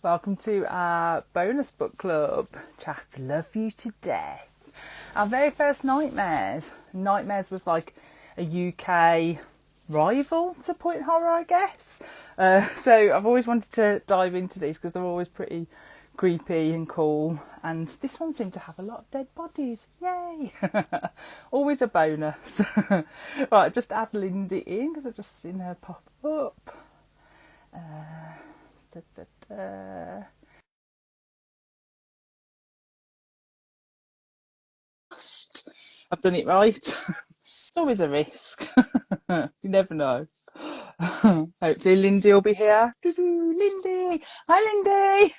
Welcome to our bonus book club chat. Love you to death. Our very first Nightmares. Nightmares was like a UK rival to Point Horror, I guess. So I've always wanted to dive into these because they're always pretty creepy and cool. And this one seemed to have a lot of dead bodies. Yay! Always a bonus. Right, just add Lindy in because I've just seen her pop up. Da, da, da. I've done it right. It's always a risk. You never know. Hopefully Lindy will be here. Lindy! Hi, Lindy!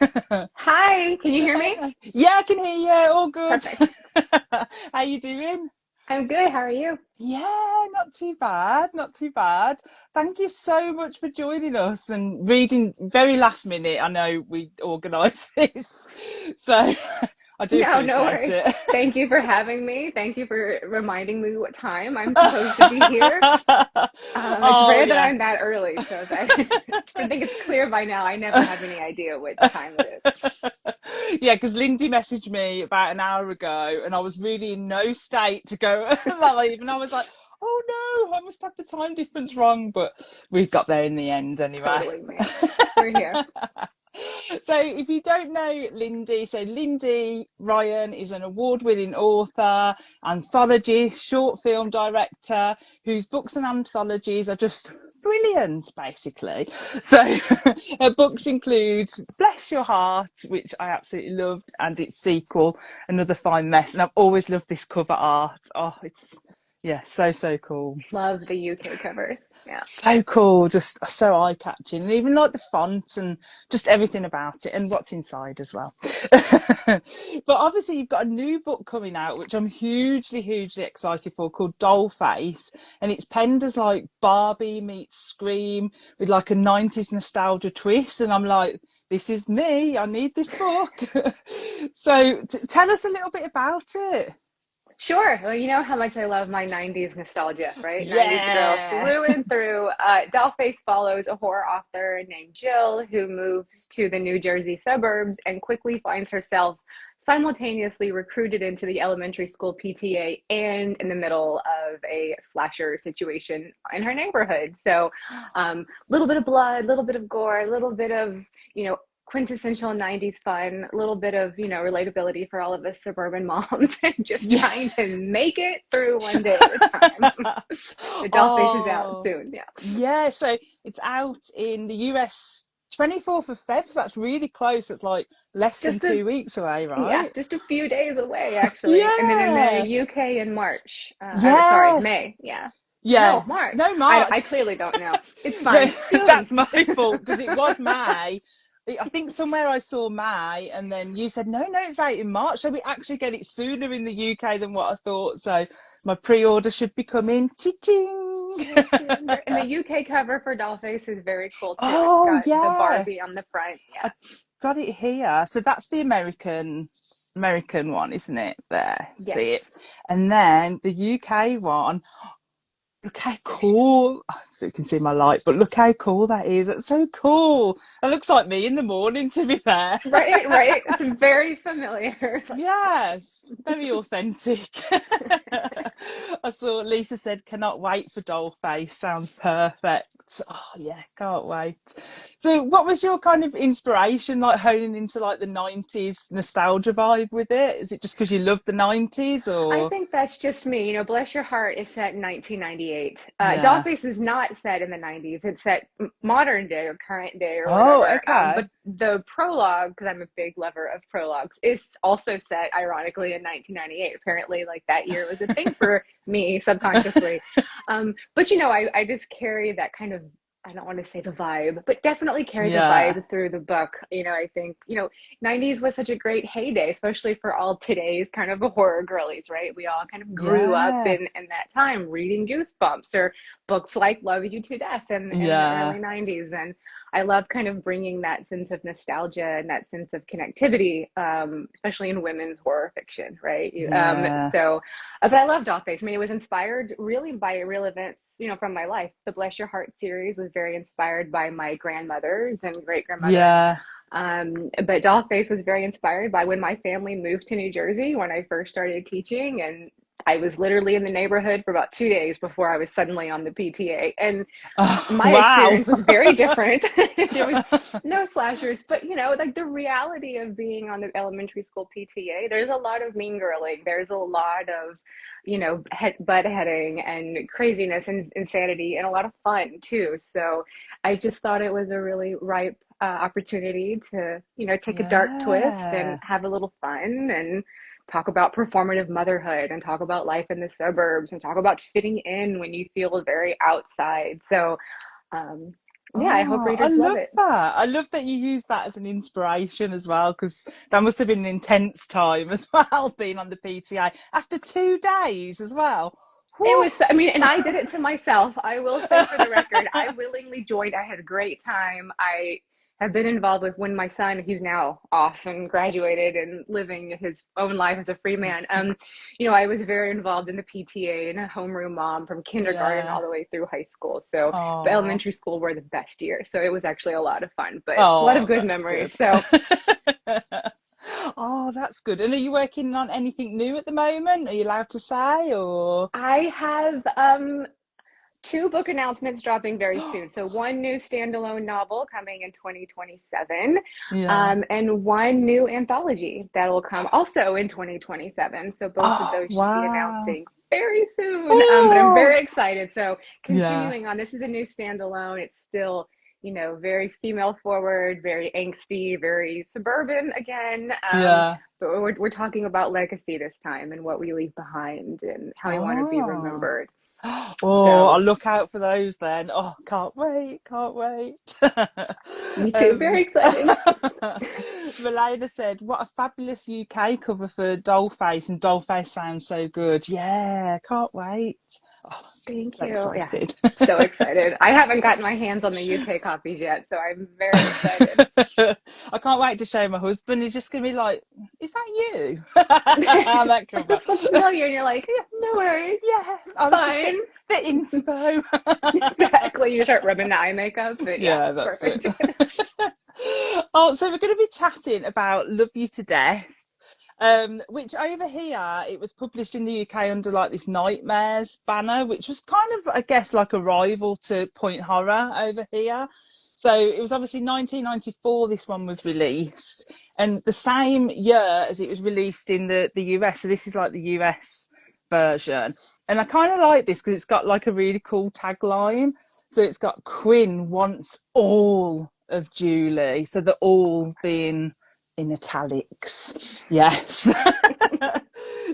Hi, can you hear me? Yeah, I can hear you. All good. Perfect. How you doing? I'm good. How are you? Yeah, not too bad, not too bad. Thank you so much for joining us and reading very last minute. I know we organised this, so I do No, no appreciate worries. it. Thank you for having me. Thank you for reminding me what time I'm supposed to be here. It's Oh rare that yeah. I'm that early, so that I think it's clear by now. I never have any idea which time it is. Yeah, because Lindy messaged me about an hour ago and I was really in no state to go live. And I was like, oh no, I must have the time difference wrong. But we got there in the end anyway. Totally me. We're here. So if you don't know Lindy, so Lindy Ryan is an award-winning author, anthologist, short film director, whose books and anthologies are just brilliant, basically. So her books include Bless Your Heart, which I absolutely loved, and its sequel, Another Fine Mess. And I've always loved this cover art. Oh, it's, yeah, so cool. Love the UK covers. Yeah. So cool, just so eye-catching, and even like the font and just everything about it and what's inside as well. But obviously you've got a new book coming out which I'm hugely excited for, called Dollface, and it's penned as like Barbie meets Scream with like a 90s nostalgia twist, and I'm like, this is me, I need this book. So tell us a little bit about it. Sure. Well, you know how much I love my 90s nostalgia, right? 90s girl Yeah. through and through. Dollface follows a horror author named Jill who moves to the New Jersey suburbs and quickly finds herself simultaneously recruited into the elementary school PTA and in the middle of a slasher situation in her neighborhood. So, a little bit of blood, a little bit of gore, a little bit of, you know, quintessential 90s fun, a little bit of, you know, relatability for all of us suburban moms and just Yeah. trying to make it through one day at a time. The Dollface is out Oh, soon. Yeah. yeah. So it's out in the US 24th of Feb. So that's really close. It's like less than Just a 2 weeks away, yeah, right? just a few days away actually. And then in the Yeah. UK in March. Sorry, Yeah. May. Yeah. No, Yeah. March. No, I March. clearly don't know. It's No, fine. Soon. that's my fault because it was May. I think somewhere I saw May, and then you said no, it's out in March. So we actually get it sooner in the UK than what I thought. So my pre-order should be coming. Ching. And the UK cover for Dollface is very cool too. It's Oh got the yeah, Barbie on the front. I Yeah. got it here. So that's the American one, isn't it? There, Yes. see it. And then the UK one. Look how cool. So you can see my light, but look how cool that is. That's so cool. That looks like me in the morning, to be fair. Right, right. It's very familiar. Yes, very authentic. I saw Lisa said, cannot wait for Dollface. Sounds perfect. Oh, yeah, can't wait. So, what was your kind of inspiration, like honing into like the 90s nostalgia vibe with it? Is it just because you love the 90s I or? think that's just me. You know, Bless Your Heart is set in 1998. Yeah. Dollface is not set in the 90s. It's set modern day or current day or Oh, whatever. But okay. the prologue, because I'm a big lover of prologues, is also set ironically in 1998. Apparently, like that year was a thing for me subconsciously. But you know, I just carry that kind of, I don't want to say the vibe, but definitely carry the Yeah. vibe through the book. You know, I think, you know, 90s was such a great heyday, especially for all today's kind of horror girlies, right? We all kind of grew up Yeah. in that time reading Goosebumps or books like Love You to Death in the Yeah. early 90s. And I love kind of bringing that sense of nostalgia and that sense of connectivity, especially in women's horror fiction, right? Yeah. But I love Dollface. I mean, it was inspired really by real events, you know, from my life. The Bless Your Heart series was very inspired by my grandmothers and great grandmother. Yeah. But Dollface was very inspired by when my family moved to New Jersey when I first started teaching. And I was literally in the neighborhood for about 2 days before I was suddenly on the PTA. And Oh, my wow. experience was very different. There was no slashers, but like the reality of being on the elementary school PTA, there's a lot of mean girling. There's a lot of, butt heading and craziness and insanity and a lot of fun too. So I just thought it was a really ripe opportunity to, take a dark twist and Yeah. have a little fun and talk about performative motherhood and talk about life in the suburbs and talk about fitting in when you feel very outside. So, um, yeah, I hope Oh, I readers love love it. that. I love that you use that as an inspiration as well, because that must have been an intense time as well, being on the PTA after 2 days as well. It Whew. was, I mean, and I did it to myself. I will say for the record, I willingly joined. I had a great time. I have been involved with when my son, he's now off and graduated and living his own life as a free man. I was very involved in the PTA and a homeroom mom from kindergarten Yeah. all the way through high school. So the Oh, elementary school were the best years. So it was actually a lot of fun, but a lot of oh, good that's memories. good. So Oh, that's good. And are you working on anything new at the moment? Are you allowed to say or? I have two book announcements dropping very soon. So one new standalone novel coming in 2027, Yeah. and one new anthology that will come also in 2027. So both of Oh, those should be wow. announcing very soon. But I'm Oh, very excited. So yeah. continuing on, this is a new standalone. It's still, very female forward, very angsty, very suburban again. Yeah. But we're talking about legacy this time and what we leave behind and how we want to be Oh. remembered. Oh, So I'll look out for those then. Oh, can't wait, can't wait. me too. Very um, exciting. Milena said, "What a fabulous UK cover for Dollface, and Dollface sounds so good." Yeah, can't wait. Oh, Thank so you. Yeah, excited. so excited. I haven't gotten my hands on the UK copies yet, so I'm very excited. I can't wait to show my husband. He's just gonna be like, "Is that you?" That cover. This looks familiar, and you're like, Yeah, no worries, yeah. it's I was just fine. bit inspo. Exactly. You start rubbing the eye makeup, but yeah, Yeah, that's it. perfect. Oh, so we're going to be chatting about Love You to Death, which over here it was published in the UK under like this Nightmares banner, which was kind of, I guess, like a rival to Point Horror over here. So it was obviously 1994 this one was released, and the same year as it was released in the US. So this is like the US version. And I kind of like this because it's got like a really cool tagline. So it's got Quinn wants all of Julie. So the all being in italics. Yes.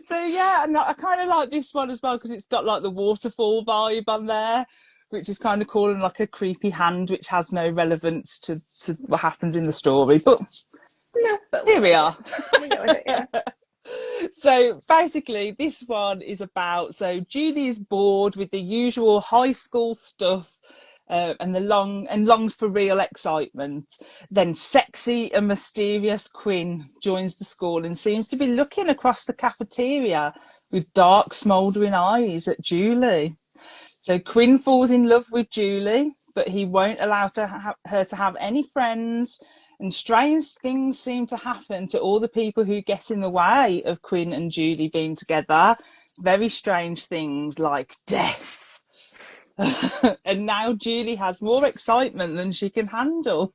So yeah, and I kind of like this one as well because it's got like the waterfall vibe on there, which is kind of cool, and like a creepy hand, which has no relevance to what happens in the story. But No, but we here we like are. it. We go with it. Yeah. So basically, this one is about so Julie is bored with the usual high school stuff. And the longs for real excitement. Then sexy and mysterious Quinn joins the school and seems to be looking across the cafeteria with dark, smouldering eyes at Julie. So Quinn falls in love with Julie, but he won't allow her to have any friends. And strange things seem to happen to all the people who get in the way of Quinn and Julie being together. Very strange things like death. And now Julie has more excitement than she can handle.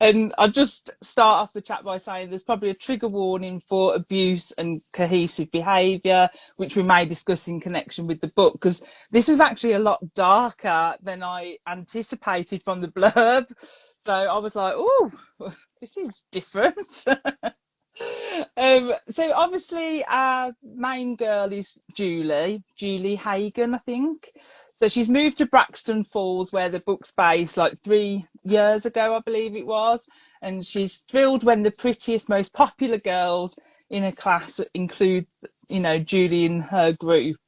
And I'll just start off the chat by saying there's probably a trigger warning for abuse and cohesive behaviour, which we may discuss in connection with the book, because this was actually a lot darker than I anticipated from the blurb. So I was like, oh, this is different. So obviously our main girl is Julie Hagen, I think. So she's moved to Braxton Falls, where the book's based, like 3 years ago, I believe it was. And she's thrilled when the prettiest, most popular girls in her class include, Julie in her group,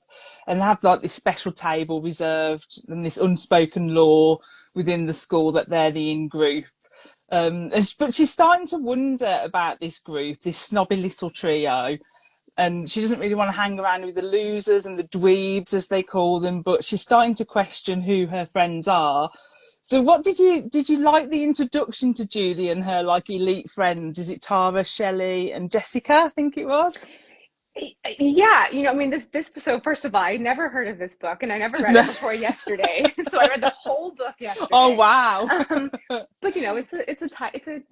and have like this special table reserved and this unspoken law within the school that they're the in group. But she's starting to wonder about this group, this snobby little trio, and she doesn't really want to hang around with the losers and the dweebs, as they call them, but she's starting to question who her friends are. So what did you like the introduction to Julie and her like elite friends? Is it Tara, Shelley, and Jessica? I think it was. Yeah, I mean, this. So first of all, I never heard of this book, and I never read it before yesterday. So I read the whole book Oh yesterday. wow. Um, but it's a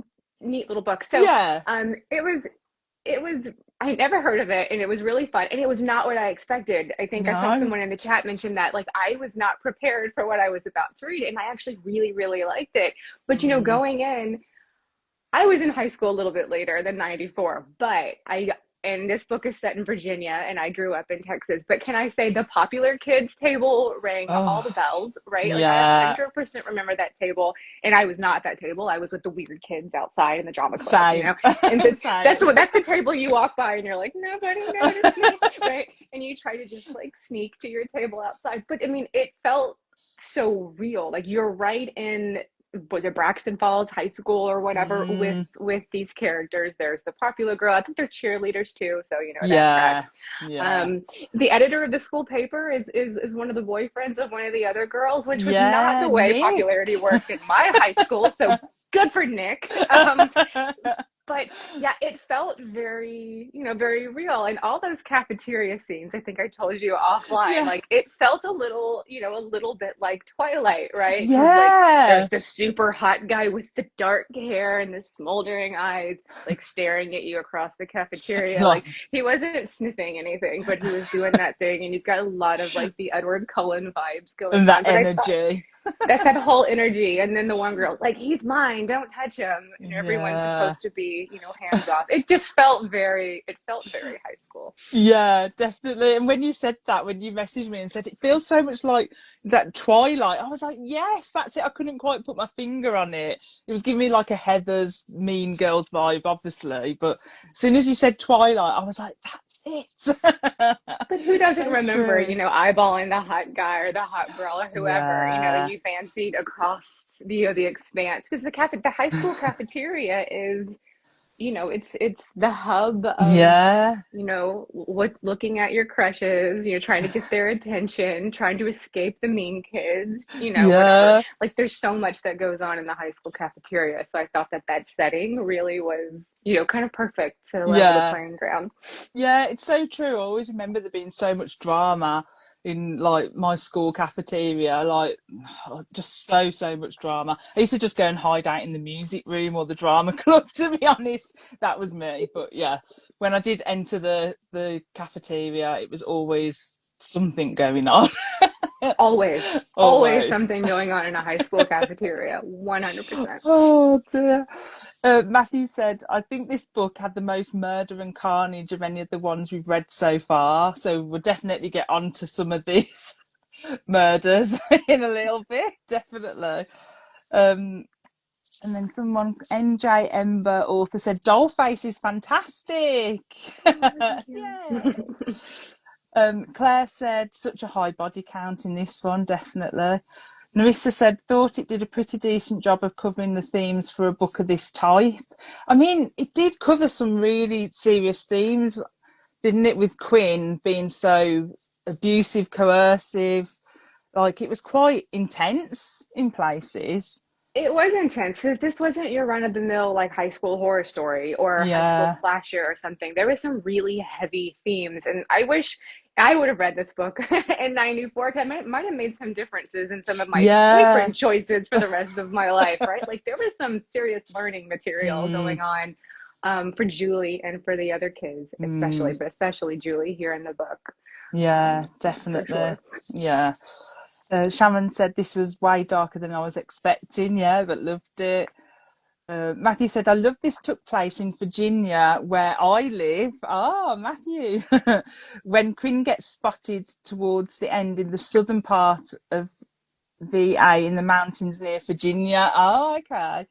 neat little book. So Yeah. it was I never heard of it, and it was really fun, and it was not what I expected. I think I saw No. someone in the chat mention that like I was not prepared for what I was about to read, and I actually really really liked it. But Mm. going in, I was in high school a little bit later than 94, but and this book is set in Virginia and I grew up in Texas. But can I say the popular kids table rang all the Oh bells, right? Like I yeah. 100% remember that table, and I was not at that table. I was with the weird kids outside in the drama club, Same. And this, Same. that's the table you walk by and you're like, nobody noticed me, right? And you try to just like sneak to your table outside. But I mean, it felt so real. Like you're right in, was it Braxton Falls High School or whatever, with Mm. these characters. There's the popular girl. I think they're cheerleaders too, so that Yeah. tracks. Yeah. Um, the editor of the school paper is one of the boyfriends of one of the other girls, which was not Yeah. the way Nick. popularity worked in my high school. So good for Nick. But yeah, it felt very, very real. And all those cafeteria scenes, I think I told you offline, Yeah. like it felt a little, a little bit like Twilight, right? Because like Yeah. there's the super hot guy with the dark hair and the smoldering eyes, like staring at you across the cafeteria. Like Like he wasn't sniffing anything, but he was doing that thing. And he's got a lot of like the Edward Cullen vibes going and that on. But I thought energy. that's that whole energy. And then the one girl's like, he's mine, don't touch him. And everyone's Yeah. supposed to be, hands off. It felt very high school. Yeah, definitely. And when you said that, when you messaged me and said it feels so much like that Twilight, I was like, yes, that's it. I couldn't quite put my finger on it. It was giving me like a Heather's Mean Girls vibe, obviously. But as soon as you said Twilight, I was like, that's it. But who doesn't So remember, true. eyeballing the hot guy or the hot girl or whoever, Yeah. you fancied across the expanse? Because the high school cafeteria is, it's the hub of, Yeah. what, looking at your crushes, trying to get their attention, trying to escape the mean kids, whatever. Yeah. Like there's so much that goes on in the high school cafeteria. So I thought that setting really was, kind of perfect to level the Yeah. playing ground. Yeah, it's so true. I always remember there being so much drama in like my school cafeteria, like just so much drama. I used to just go and hide out in the music room or the drama club, to be honest. That was me. But yeah, when I did enter the cafeteria, it was always something going on. Always Always. something going on in a high school cafeteria. 100%. Oh dear. Matthew said, I think this book had the most murder and carnage of any of the ones we've read so far. So we'll definitely get onto some of these murders in a little bit, definitely. Um, and then someone, NJ Ember author, said, Dollface is fantastic. Oh, thank you. Yay. Claire said, such a high body count in this one, definitely. Narissa said, thought it did a pretty decent job of covering the themes for a book of this type. I mean, it did cover some really serious themes, didn't it, with Quinn being so abusive, coercive. Like, it was quite intense in places. It was intense because this wasn't your run of the mill like high school horror story or high school Yeah. slasher or something. There was some really heavy themes, and I wish I would have read this book in '94 because I might have made some differences in some of my Yeah. boyfriend choices for the rest of my life, right? Like there was some serious learning material Mm, going on, for Julie and for the other kids, especially, mm. but especially Julie here in the book, Yeah, for definitely. sure. Yeah. Shaman said this was way darker than I was expecting. Yeah, but loved it. Matthew said, I love this took place in Virginia, where I live. Ah, Matthew. When Quinn gets spotted towards the end in the southern part of VA in the mountains near Virginia. Oh, okay.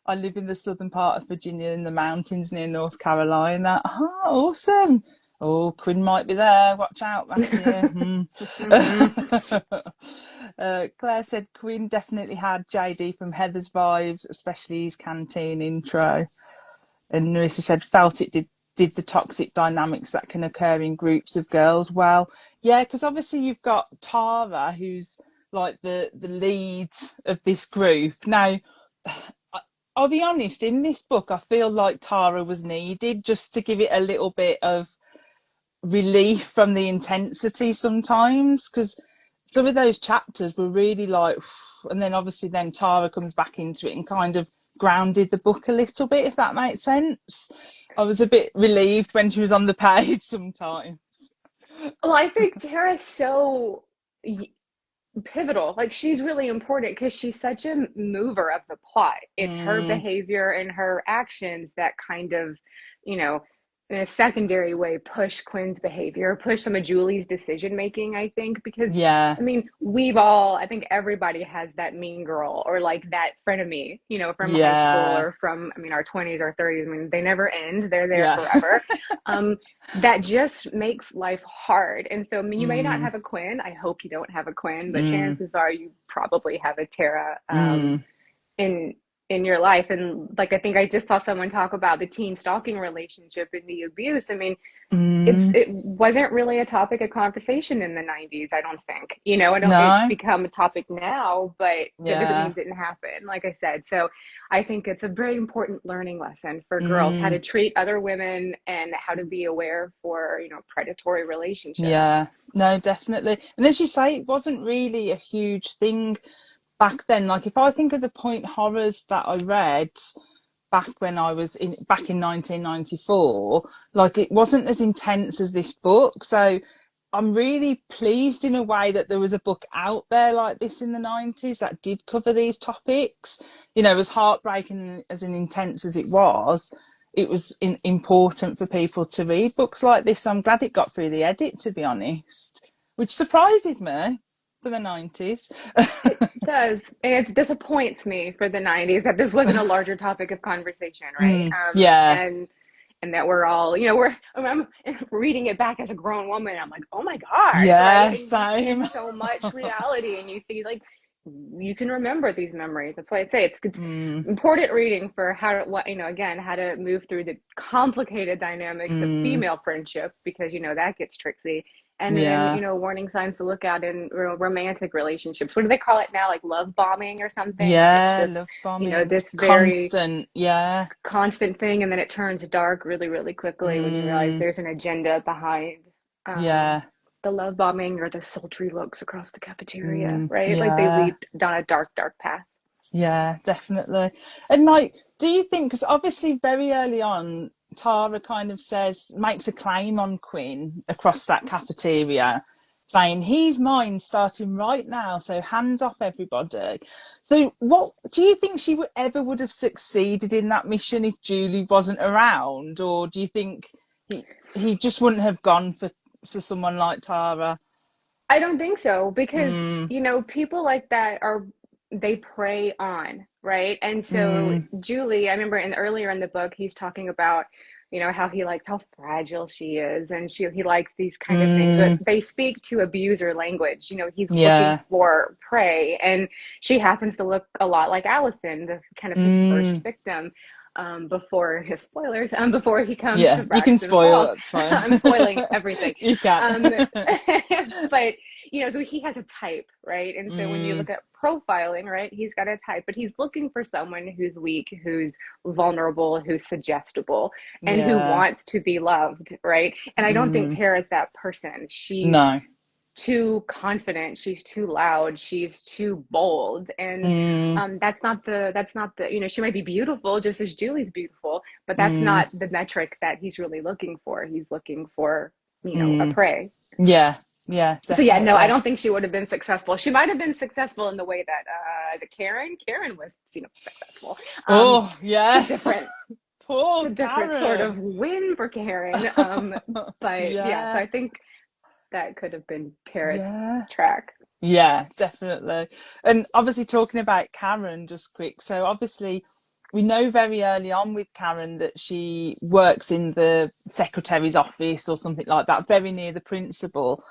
I live in the southern part of Virginia in the mountains near North Carolina. Oh, awesome. Oh, Quinn might be there. Watch out, Matthew. Hmm. Claire said Quinn definitely had JD from Heather's vibes, especially his canteen intro. And Narissa said felt it did the toxic dynamics that can occur in groups of girls well. Yeah, because obviously you've got Tara, who's like the lead of this group. Now, I'll be honest, in this book, I feel like Tara was needed just to give it a little bit of relief from the intensity sometimes, because some of those chapters were really like, and then obviously then Tara comes back into it and kind of grounded the book a little bit, if that makes sense. I was a bit relieved when she was on the page sometimes. Well, I think Tara's so pivotal. Like she's really important because she's such a mover of the plot. It's her behavior and her actions that kind of, you know, in a secondary way push Quinn's behavior, push some of Julie's decision making, I think, because Yeah, I mean, I think everybody has that mean girl or like that frenemy, you know, from high school yeah, or from, I mean, our 20s or 30s. I mean, they never end, they're there yeah. forever. That just makes life hard. And so, I mean, you may not have a Quinn. I hope you don't have a Quinn, but chances are you probably have a Tara. In your life. And like I think I just saw someone talk about the teen stalking relationship and the abuse. I mean, it wasn't really a topic of conversation in the 90s, I don't think. You know, I don't it's No, become a topic now, but that doesn't mean yeah, it didn't happen, like I said. So I think it's a very important learning lesson for girls, how to treat other women and how to be aware for, you know, predatory relationships. yeah. No, definitely. And as you say, it wasn't really a huge thing back then. Like if I think of the point horrors that I read back when I was back in 1994, like it wasn't as intense as this book. So I'm really pleased in a way that there was a book out there like this in the 90s that did cover these topics. You know, as heartbreaking as and intense as it was important for people to read books like this. So I'm glad it got through the edit, to be honest, which surprises me for the 90s. It does. And it disappoints me for the 90s that this wasn't a larger topic of conversation, right? Yeah, And that we're all, you know, I'm reading it back as a grown woman. I'm like, oh my gosh, right? yeah, And you see same. so much reality and you see like, you can remember these memories. That's why I say it's important reading for how to, you know, again, how to move through the complicated dynamics of female friendship, because, you know, that gets tricky. And then, Yeah, you know, warning signs to look out in romantic relationships. What do they call it now? Like love bombing or something? And it's yeah, just, love you know, bombing, this very constant. Yeah, constant thing. And then it turns dark really, really quickly when you realize there's an agenda behind um, yeah, the love bombing or the sultry looks across the cafeteria, right? Like they yeah. lead down a dark, dark path. Yeah, definitely. And like, do you think, because obviously very early on, Tara kind of makes a claim on Quinn across that cafeteria, saying he's mine starting right now, so hands off everybody. So what do you think she would have succeeded in that mission if Julie wasn't around? Or do you think he just wouldn't have gone for someone like Tara? I don't think so because, Mm, you know, people like that they prey on, right? And so mm, Julie, I remember earlier in the book, he's talking about, you know, how he likes how fragile she is and he likes these kind of things, but mm, they speak to abuser language. You know, he's looking yeah. for prey, and she happens to look a lot like Allison, the kind of his first Mm. victim. Before his spoilers, before he comes Yeah, to you can Braxton spoil, Falls, that's fine. I'm spoiling everything. You can. Um, but you know, so he has a type, right? And so when you Mm, look at profiling, right, he's got a type, but he's looking for someone who's weak, who's vulnerable, who's suggestible, and who yeah. wants to be loved, right? And I don't think Mm, Tara's that person. She's no. too confident, she's too loud, she's too bold, and Mm, that's not the, you know, she might be beautiful just as Julie's beautiful, but that's mm, not the metric that he's really looking for. He's looking for, you know, a mm. prey. Yeah, yeah, So yeah, no, I definitely. don't think she would have been successful. She might have been successful in the way that is it Karen? Karen was, you know, successful. Oh, yeah. It's a different Poor it's a different sort Karen. of win for Karen. But yeah, so Yeah, I think that could have been Tara's yeah. track. Yeah, definitely. And obviously, talking about Karen, just quick. So, obviously, we know very early on with Karen that she works in the secretary's office or something like that, very near the principal.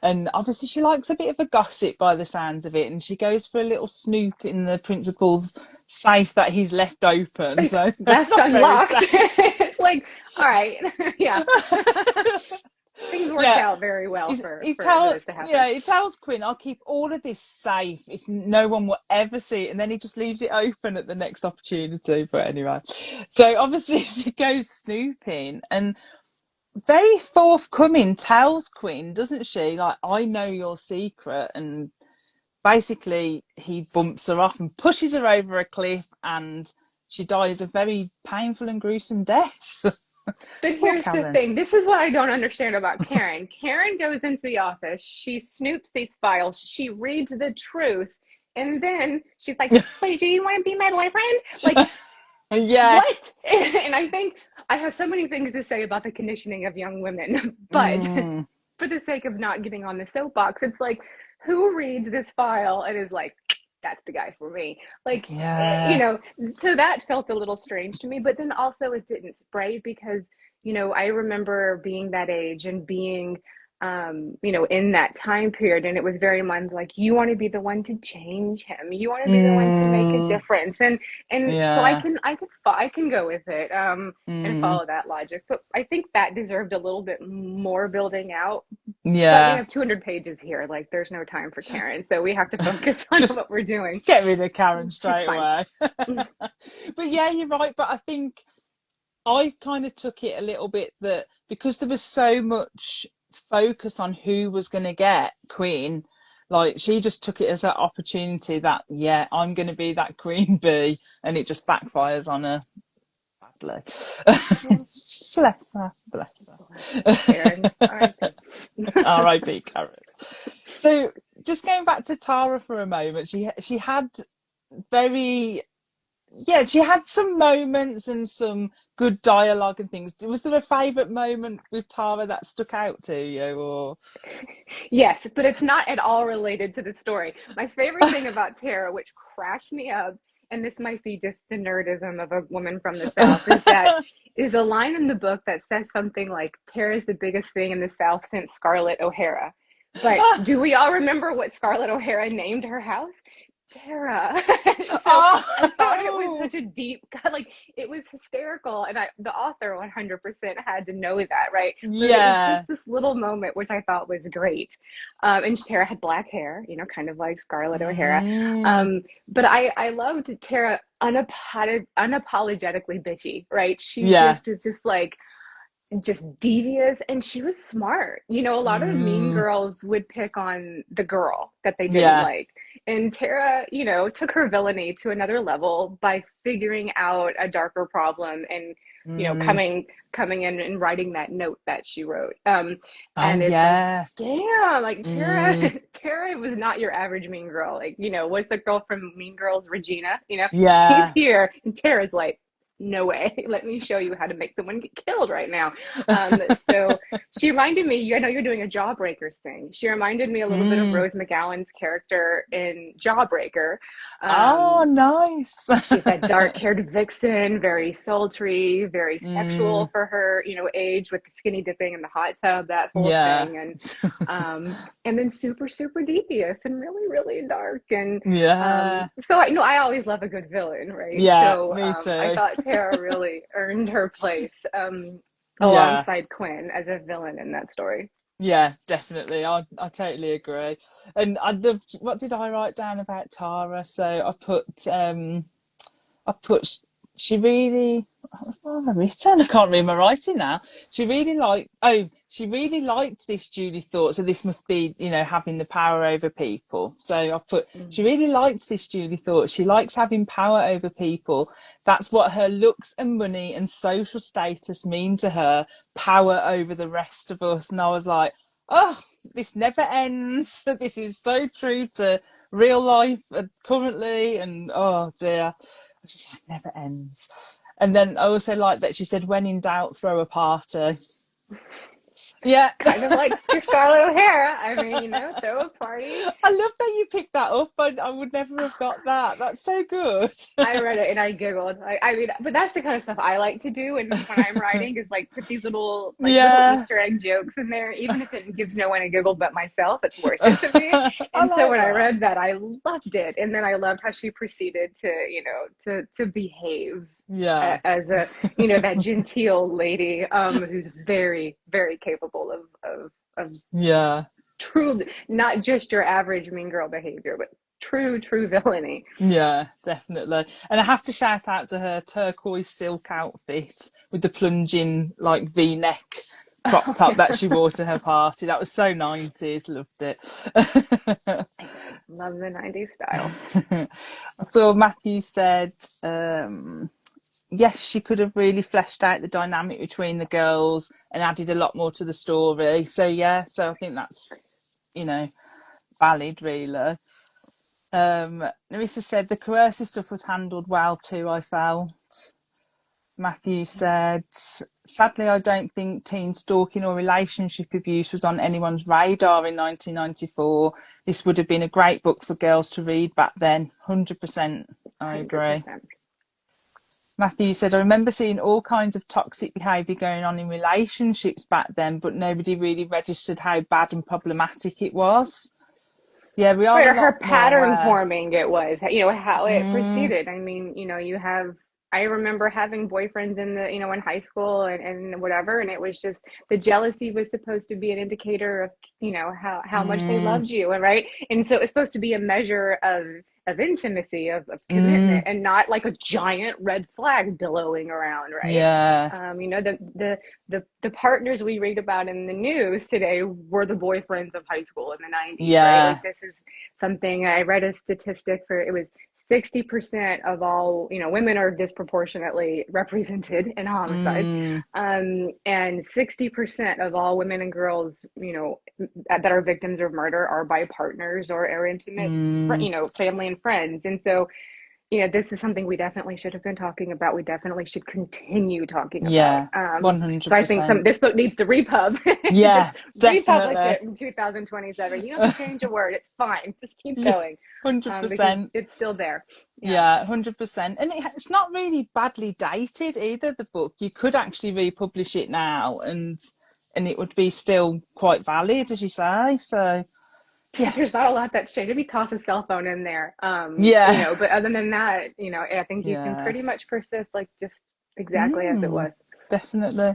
And obviously, she likes a bit of a gossip by the sounds of it. And she goes for a little snoop in the principal's safe that he's left open. So, that's Left not very unlocked. safe. It's like, all right, yeah. Things worked Yeah, out very well while for this to happen. He tells Quinn, I'll keep all of this safe. No one will ever see it. And then he just leaves it open at the next opportunity. But anyway, so obviously she goes snooping and very forthcoming tells Quinn, doesn't she? Like, I know your secret. And basically he bumps her off and pushes her over a cliff and she dies a very painful and gruesome death. But Poor here's the Karen. thing. This is what I don't understand about Karen. Karen goes into the office. She snoops these files. She reads the truth. And then she's like, so do you want to be my boyfriend? Like, Yes. what? And I think I have so many things to say about the conditioning of young women. But for the sake of not getting on the soapbox, it's like, who reads this file and is like, that's the guy for me? Like, you know, so that felt a little strange to me, but then also it didn't, right? Because, you know, I remember being that age and being, you know, in that time period, and it was very much like, you want to be the one to change him. You want to be the one to make a difference. And so I can go with it, and follow that logic. But I think that deserved a little bit more building out. Yeah. But we have 200 pages here. Like, there's no time for Karen. So we have to focus on what we're doing. Get rid of Karen straight away. But yeah, you're right. But I think I kind of took it a little bit that because there was so much focus on who was going to get Queen, like she just took it as an opportunity that, yeah, I'm going to be that Queen Bee, and it just backfires on her badly. Bless her. Karen, R.I.P. Karen. So just going back to Tara for a moment, she had she had some moments and some good dialogue and things. Was there a favourite moment with Tara that stuck out to you? Or yes, but it's not at all related to the story. My favorite thing about Tara, which cracked me up, and this might be just the nerdism of a woman from the South, is that is a line in the book that says something like, Tara's the biggest thing in the South since Scarlett O'Hara. But do we all remember what Scarlett O'Hara named her house? Tara. So I thought it was such a deep, like, it was hysterical, and the author 100% had to know that, right? But it was just this little moment, which I thought was great. And Tara had black hair, you know, kind of like Scarlett O'Hara. But I loved Tara unapologetically bitchy, right? She just is just like, just devious, and she was smart. You know, a lot of mean girls would pick on the girl that they didn't like, and Tara, you know, took her villainy to another level by figuring out a darker problem and you know, coming in and writing that note that she wrote. And it's like, damn, like Tara was not your average mean girl. Like, you know, what's the girl from Mean Girls, Regina? You know, she's here, and Tara's like, no way, let me show you how to make someone get killed right now. So she reminded me, I know you're doing a Jawbreakers thing. She reminded me a little bit of Rose McGowan's character in Jawbreaker. Oh, nice. She's that dark-haired vixen, very sultry, very sexual for her, you know, age, with the skinny dipping in the hot tub, that whole thing. And then super, super devious and really, really dark. And so I always love a good villain, right? Yeah, so me too. I thought Tara really earned her place alongside Quinn as a villain in that story. Yeah, definitely. I totally agree. And I loved, what did I write down about Tara? So I put she really, what have I written? I can't read my writing now. She really liked this Julie thought. So this must be, you know, having the power over people. So I put, she really liked this Julie thought. She likes having power over people. That's what her looks and money and social status mean to her. Power over the rest of us. And I was like, oh, this never ends. This is so true to real life currently. And oh dear, it's just like, never ends. And then I also like that she said, when in doubt, throw a party. Yeah. Kind of like Scarlett O'Hara. I mean, you know, throw a party. I love that you picked that up. I would never have got that. That's so good. I read it and I giggled. I mean, but that's the kind of stuff I like to do. And when I'm writing, is like put these little little Easter egg jokes in there, even if it gives no one a giggle but myself. It's worth it to me. And so when I read that, I loved it. And then I loved how she proceeded to, you know, to behave. As a, you know, that genteel lady who's very, very capable Yeah. true, not just your average mean girl behavior, but true villainy. Yeah, definitely. And I have to shout out to her turquoise silk outfit with the plunging like V-neck crop Oh, top yeah. that she wore to her party. That was so 90s. Loved it. I did love the 90s style. I saw Matthew said, yes, she could have really fleshed out the dynamic between the girls and added a lot more to the story. So, yeah, so I think that's, valid, really. Larissa said the coercive stuff was handled well too, I felt. Matthew said, sadly, I don't think teen stalking or relationship abuse was on anyone's radar in 1994. This would have been a great book for girls to read back then. 100%. I agree. 100%. Matthew said, I remember seeing all kinds of toxic behaviour going on in relationships back then, but nobody really registered how bad and problematic it was. Yeah, we are Right, a or her lot more pattern aware. forming it was, how it proceeded. I mean, I remember having boyfriends in high school and whatever, and it was just the jealousy was supposed to be an indicator of, how much they loved you, and right? And so it's supposed to be a measure of intimacy, of commitment, and not like a giant red flag billowing around, right? Yeah. The partners we read about in the news today were the boyfriends of high school in the 90s, right? Yeah. Like, this is something. I read a statistic for, it was 60% of all, women are disproportionately represented in homicides. And 60% of all women and girls, that are victims of murder are by partners or are intimate, family and friends. And so, this is something we definitely should have been talking about. We definitely should continue talking about. Yeah, 100%. So I think this book needs to repub. Yeah, Just republish definitely. it in 2027. You don't have to change a word. It's fine. Just keep going. 100%. Because it's still there. Yeah, 100%. And it's not really badly dated either, the book. You could actually republish it now and it would be still quite valid, as you say. So, yeah. There's not a lot that's changed. Maybe toss a cell phone in there. But other than that, I think you can pretty much persist like just exactly as it was. Definitely.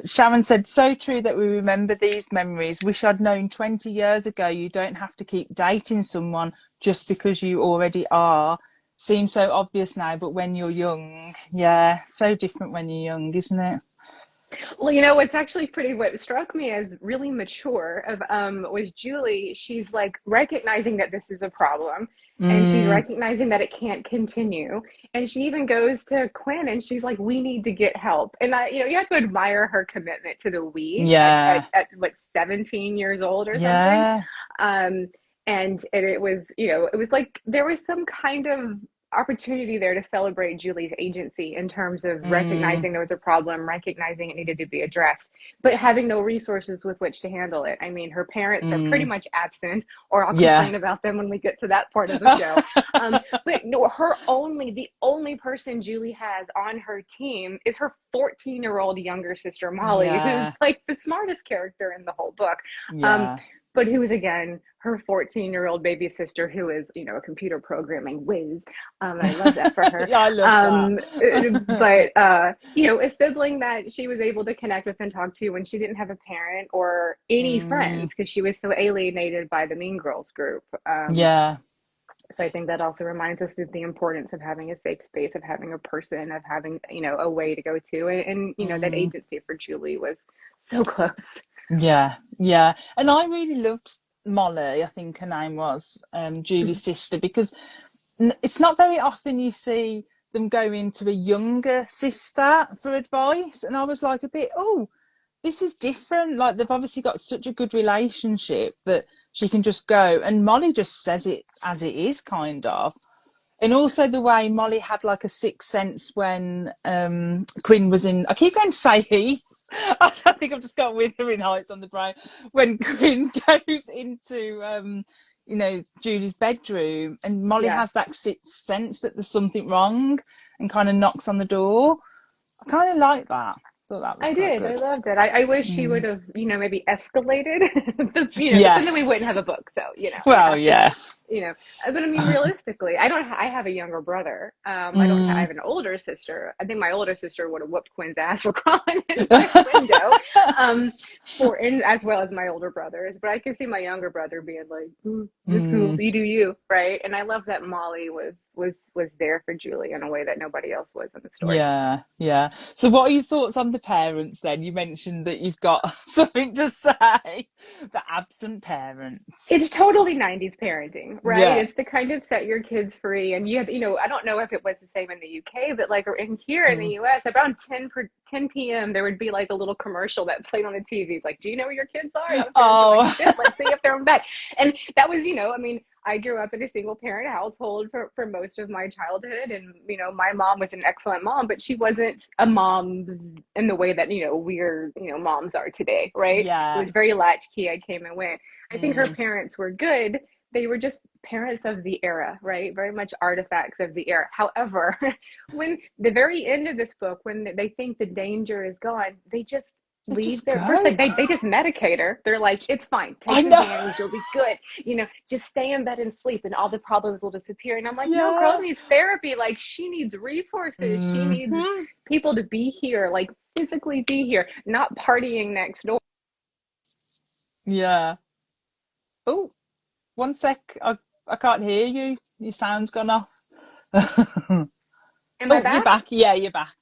Sharon said, so true that we remember these memories. Wish I'd known 20 years ago you don't have to keep dating someone just because you already are. Seems so obvious now, but when you're young, yeah, so different when you're young, isn't it? Well, what's actually what struck me as really mature was Julie. She's like recognizing that this is a problem, and she's recognizing that it can't continue. And she even goes to Quinn and she's like, we need to get help. And you have to admire her commitment to the we at what, 17 years old or something. And it was, it was like there was some kind of opportunity there to celebrate Julie's agency in terms of recognizing there was a problem, recognizing it needed to be addressed, but having no resources with which to handle it. I mean, her parents are pretty much absent, or I'll complain about them when we get to that part of the show. But no, the only person Julie has on her team is her 14-year-old younger sister, Molly, who's like the smartest character in the whole book. But who is, again, her 14-year-old baby sister, who is, a computer programming whiz. I love that for her. I love that. But, a sibling that she was able to connect with and talk to when she didn't have a parent or any friends, because she was so alienated by the Mean Girls group. So I think that also reminds us of the importance of having a safe space, of having a person, of having, a way to go to. And that agency for Julie was so close. Yeah. And I really loved Molly, I think her name was, Julie's sister, because it's not very often you see them go into a younger sister for advice. And I was like a bit, this is different. Like, they've obviously got such a good relationship that she can just go. And Molly just says it as it is, kind of. And also the way Molly had like a sixth sense when Quinn was in, I keep going to say Heath. I think I've just got Wuthering Heights on the brain. When Quinn goes into, Julie's bedroom, and Molly has that sixth sense that there's something wrong and kind of knocks on the door. I kind of like that. Thought that was good. I loved it. I wish she would have, maybe escalated, but then we wouldn't have a book. So, Well, yeah. But I mean, realistically, I have a younger brother. I Mm. have an older sister. I think my older sister would have whooped Quinn's ass for crawling in my window, um, as well as my older brothers. But I can see my younger brother being like, "It's cool, Mm. you do you," right? And I love that Molly was there for Julie in a way that nobody else was in the story. Yeah, yeah. So what are your thoughts on the parents then? You mentioned that you've got something to say. The absent parents. It's totally 90s parenting, right? Yeah. It's the kind of set your kids free. And you have, I don't know if it was the same in the UK, but like in here in the Mm. US, around 10 p.m., there would be like a little commercial that played on the TV. Like, do you know where your kids are? And the parents are like, Oh, you should. Let's see if they're in bed. And that was, I mean, I grew up in a single parent household for most of my childhood. And, my mom was an excellent mom, but she wasn't a mom in the way that, we're, moms are today, right? It yeah. was very latchkey. I came and went. I think her Mm. parents were good. They were just parents of the era, right? Very much artifacts of the era. However, when the very end of this book, when they think the danger is gone, they just They leave just their first, go. they just medicate her. They're like, it's fine, I take the know. Xannies, you'll be good, just stay in bed and sleep and all the problems will disappear. And I'm like, no, girl Yeah. needs therapy. Like, she needs resources, she needs Hmm. people to be here, like physically be here, not partying next door. Yeah. Oh, one sec. I can't hear you. Your sound's gone off. Am I Oh, you're back? back. Yeah, you're back.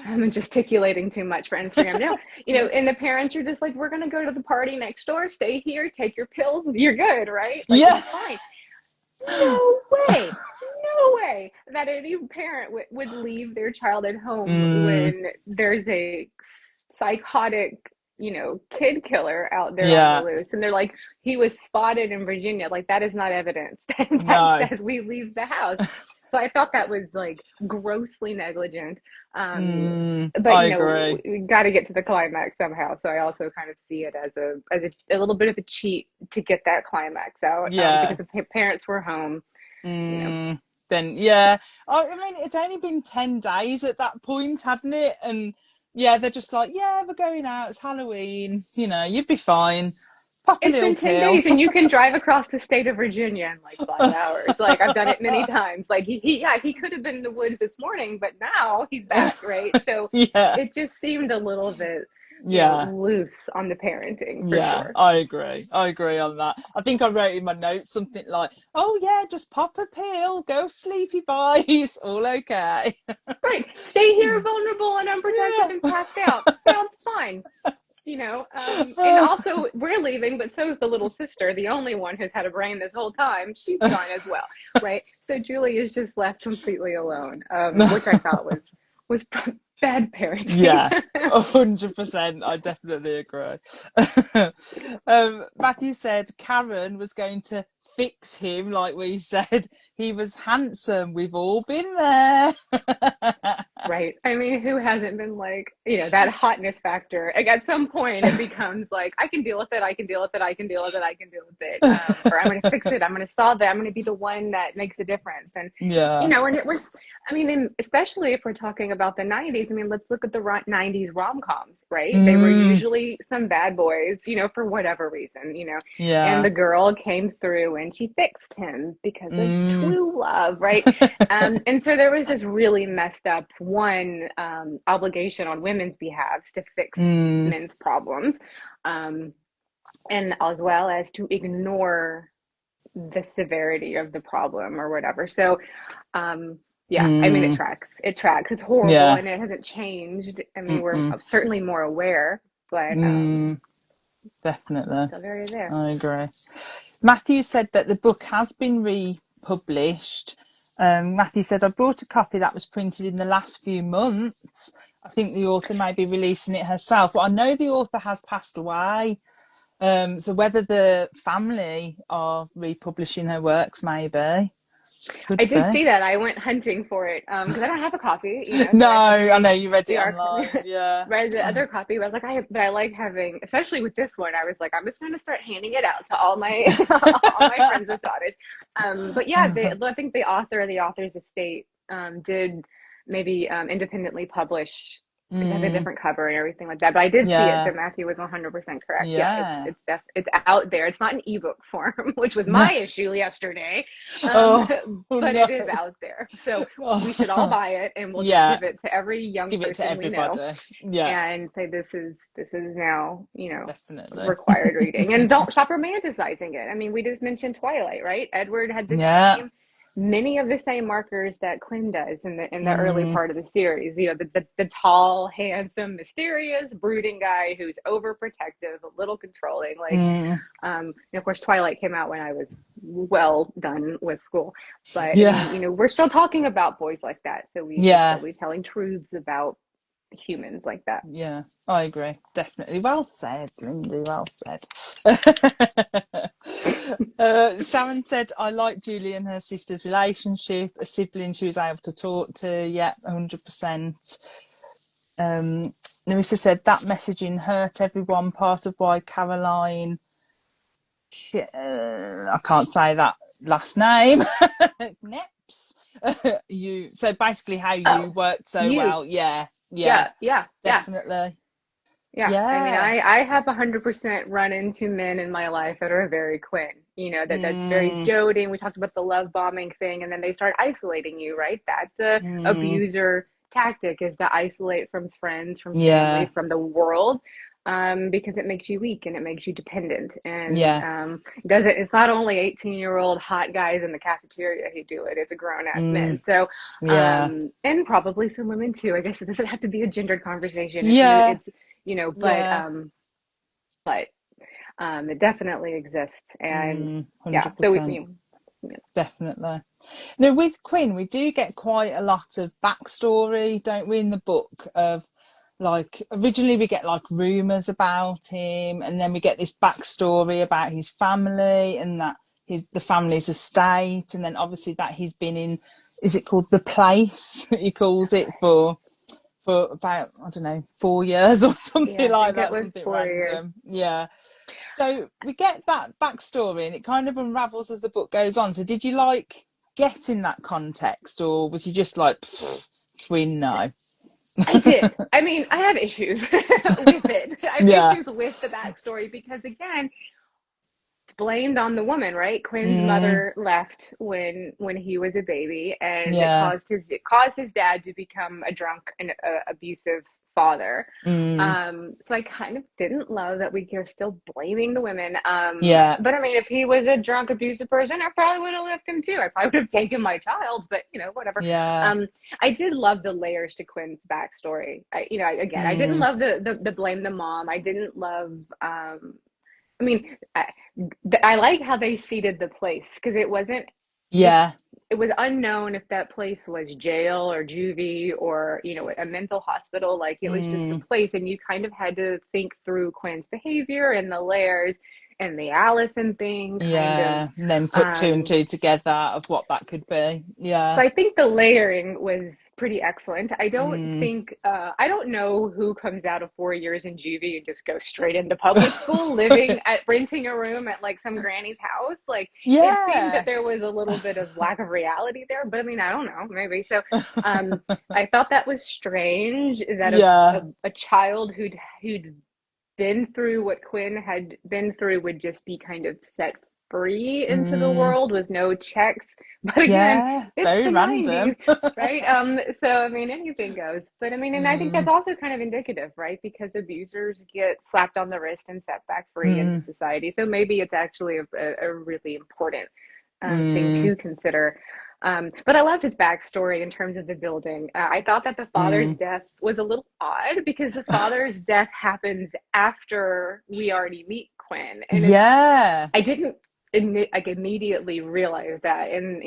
I'm gesticulating too much for Instagram now. And the parents are just like, we're going to go to the party next door, stay here, take your pills, you're good, right? Like, Yeah. it's fine. No way, no way that any parent would leave their child at home Mm, when there's a psychotic, kid killer out there on the yeah. loose. And they're like, he was spotted in Virginia. Like, that is not evidence that No. says we leave the house. So I thought that was like grossly negligent. But I agree. we got to get to the climax somehow. So I also kind of see it as a little bit of a cheat to get that climax out, Yeah. because the parents were home. You know, Mm, then yeah. I mean, it'd only been 10 days at that point, hadn't it? And yeah, they're just like, yeah, we're going out. It's Halloween. You'd be fine. Pop a it's little been 10 pill. days and you can drive across the state of Virginia in like 5 hours. Like, I've done it many times. Like, he could have been in the woods this morning, but now he's back, right? So Yeah. it just seemed a little bit, Yeah. loose on the parenting for Yeah, sure. I agree. I agree on that. I think I wrote in my notes something like, "Oh yeah, just pop a pill, go sleepy boys, all okay." Right. Stay here vulnerable and unprotected and Yeah. passed out. Sounds fine. And also we're leaving, but so is the little sister, the only one who's had a brain this whole time. She's gone as well, right? So Julie is just left completely alone, which I thought was bad parenting. Yeah, 100%. I definitely agree. Matthew said Karen was going to fix him, like we said. He was handsome. We've all been there. Right. I mean, who hasn't been like, that hotness factor? Like, at some point, it becomes like, I can deal with it. I can deal with it. I can deal with it. I can deal with it. Or I'm going to fix it. I'm going to solve it. I'm going to be the one that makes a difference. And, Yeah. and it was, I mean, especially if we're talking about the 90s, I mean, let's look at the 90s rom-coms, right? They were Mm, usually some bad boys, for whatever reason, and yeah. the girl came through and she fixed him because of Mm. true love, right? And so there was this really messed up one, obligation on women's behalves to fix Mm. men's problems, um, and as well as to ignore the severity of the problem or whatever. So, yeah, I mean, it Mm. tracks. It tracks. It's horrible Yeah. and it hasn't changed. I mean, we're Mm-mm. certainly more aware, but Mm. Definitely. still very there. I agree. Matthew said that the book has been republished. Matthew said, I brought a copy that was printed in the last few months. I think the author may be releasing it herself. Well, I know the author has passed away. So whether the family are republishing her works, maybe. Could I did be. see that. I went hunting for it because I don't have a copy, No, so I had to I know read you read it the arc, online. Yeah. read the Oh. other copy. But I was like, but I like having, especially with this one. I was like, I'm just going to start handing it out to all my all my friends with daughters. But yeah, I think the author of the author's estate did maybe independently publish It's has a Mm. different cover and everything like that. But I did see it, so Yeah. Matthew was 100% correct. Yeah, Yeah. it's out there. It's not an ebook form, which was No. my issue yesterday. Um, Oh, oh but no. it is out there. So we should all Oh, buy it, and we'll just yeah. give it to every Just young give it to person we know everybody. Yeah, and say this is now, definitely. required reading. And don't stop romanticizing it. I mean, we just mentioned Twilight, right? Edward had Yeah. many of the same markers that Quinn does in the early Mm, part of the series. The tall, handsome, mysterious, brooding guy who's overprotective, a little controlling. mm, Of course, Twilight came out when I was well done with school, but I mean, yeah. we're still talking about boys like that, so we should Yeah. still be telling truths about humans like that. Yeah. I agree. Definitely. Well said, Lindy. Well said. Sharon said, I like Julie and her sister's relationship, a sibling she was able to talk to. Yeah, 100%. Um, Larissa said that messaging hurt everyone. Part of why Caroline, I can't say that last name, Neps. You so basically how you Oh, worked so you. well. Yeah, yeah, Yeah, yeah, yeah, definitely. yeah. I mean, Yeah. I have 100% run into men in my life that are very Quinn. That's very Mm, doting. We talked about the love bombing thing, and then they start isolating you, right? That's a mm, abuser tactic, is to isolate from friends, from family, yeah, from the world, because it makes you weak and it makes you dependent. And yeah, doesn't it's not only 18-year-old hot guys in the cafeteria who do it; it's a grown ass men. mm, So yeah, and probably some women too. I guess it doesn't have to be a gendered conversation. yeah, But yeah. it definitely exists. And yeah, so 100%. Definitely. Now, with Quinn, we do get quite a lot of backstory, don't we, in the book of like originally we get like rumours about him, and then we get this backstory about his family and that the family's estate, and then obviously that he's been in, is it called the place? He calls it for about, I don't know, 4 years or yeah, something I like think it that, was something 4 years. random. Yeah. So we get that backstory and it kind of unravels as the book goes on. So did you like getting that context, or was you just like, Queen, no? I did. I mean, I have issues with it. I have Yeah. issues with the backstory because, again, it's blamed on the woman, right? Quinn's Mm, mother left when he was a baby, and it yeah. caused his dad to become a drunk and abusive father. Mm, So I kind of didn't love that we are still blaming the women. yeah. But I mean, if he was a drunk, abusive person, I probably would have left him too. I probably would have taken my child, but whatever. Yeah. Um, I did love the layers to Quinn's backstory. Again, I didn't Mm, love the blame the mom. I didn't love. I mean, I like how they seeded the place because it yeah. it was unknown if that place was jail or juvie or a mental hospital. Like, it was just a Mm, place, and you kind of had to think through Quinn's behavior and the layers and the Allison thing kind of. yeah. And then put two and um two together of what that could be. so Yeah. I think the layering was pretty excellent. Mm, I don't know who comes out of 4 years in juvie and just goes straight into public school, living at renting a room at like some granny's house. Like, it seemed that yeah. there was a little bit of lack of reality there, but I mean, I don't know, maybe. So, I thought that was strange that Yeah. a child who'd been through what Quinn had been through would just be kind of set free into the Mm, world with no checks. But again, yeah. it's Very the random. 90s, right? So I mean, anything goes. But I mean, and I think that's Mm, also kind of indicative, right? Because abusers get slapped on the wrist and set back free into mm, society. So maybe it's actually a really important thing mm, to consider. But I loved his backstory in terms of the building. I thought that the father's mm. death was a little odd because the father's death happens after we already meet Quinn, and Yeah. I didn't like immediately realize that. And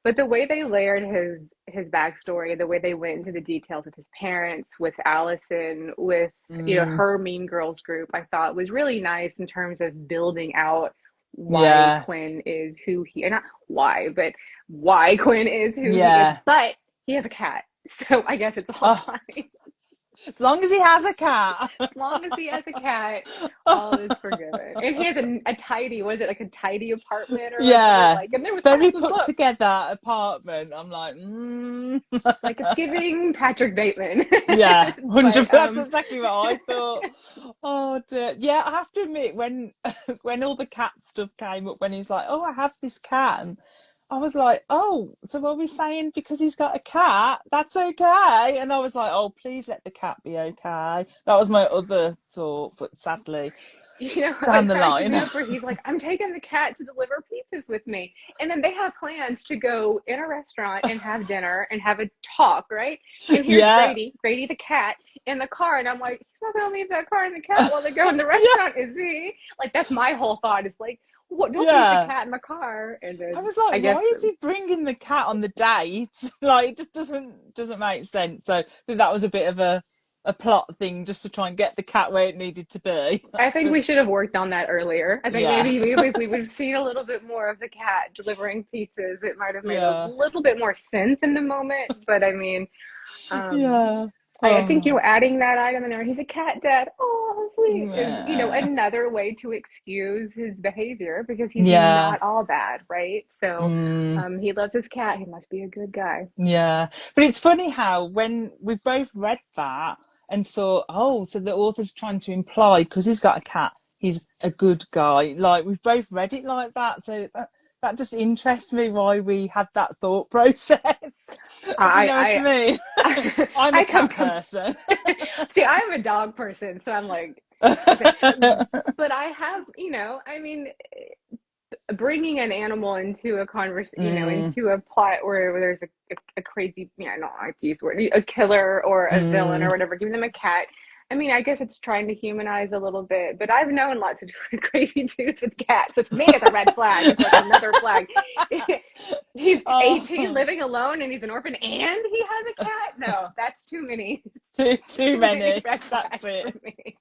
but the way they layered his backstory, the way they went into the details with his parents, with Allison, with Mm, her Mean Girls group, I thought was really nice in terms of building out why yeah. Quinn is who he, and not why, but why Quinn is who he is. Yeah. But he has a cat, so I guess it's all Oh, fine. As long as he has a cat. As long as he has a cat, all is forgiven. And he has a tidy, was it like a tidy apartment or whatever? Yeah. Like, and there was Very tons of put books. together apartment. I'm like, Like it's giving Patrick Bateman. yeah, But 100. That's exactly what I thought. Oh dear. Yeah, I have to admit when when all the cat stuff came up, when he's like, "Oh, I have this cat," and I was like, "Oh, so are we saying because he's got a cat, that's okay?" And I was like, "Oh, please let the cat be okay." That was my other thought, but sadly, down it the cracks line. me up where he's like, I'm taking the cat to deliver pizzas with me. And then they have plans to go in a restaurant and have dinner and have a talk, right? And here's Yeah, Grady the cat, in the car. And I'm like, he's not going to leave that car and the cat while they go in the yeah, restaurant, is he? Like, that's my whole thought is like, what, don't leave the yeah. cat in the car. And I then was like, I why guess is he bringing the cat on the date? Like, it just doesn't make sense. So I think that was a bit of a plot thing just to try and get the cat where it needed to be. I think we should have worked on that earlier. I think Yeah, maybe if we would have seen a little bit more of the cat delivering pizzas, it might have made a yeah, little bit more sense in the moment. But I mean, um, yeah. I think Oh, adding that item in there, he's a cat dad. Oh, how sweet. Is, yeah, another way to excuse his behavior because he's yeah. not all bad, right? So, Mm, he loves his cat. He must be a good guy. yeah. But it's funny how when we've both read that and thought, oh, so the author's trying to imply because he's got a cat, he's a good guy. Like we've both read it like that, so that just interests me why we had that thought process. Do you know what I I, mean? I, I'm a I come cat from, person. see, I'm a dog person, so I'm like, but I have, I mean, bringing an animal into a Mm, into a plot where there's a crazy, I don't like to use the word, a killer or a villain or mm. whatever, giving them a cat. I mean, I guess it's trying to humanize a little bit, but I've known lots of crazy dudes with cats. So to me, it's a red flag. It's like another flag. He's 18, Oh, living alone, and he's an orphan, and he has a cat. No, that's too many, too too many many. red That's flags for it. me.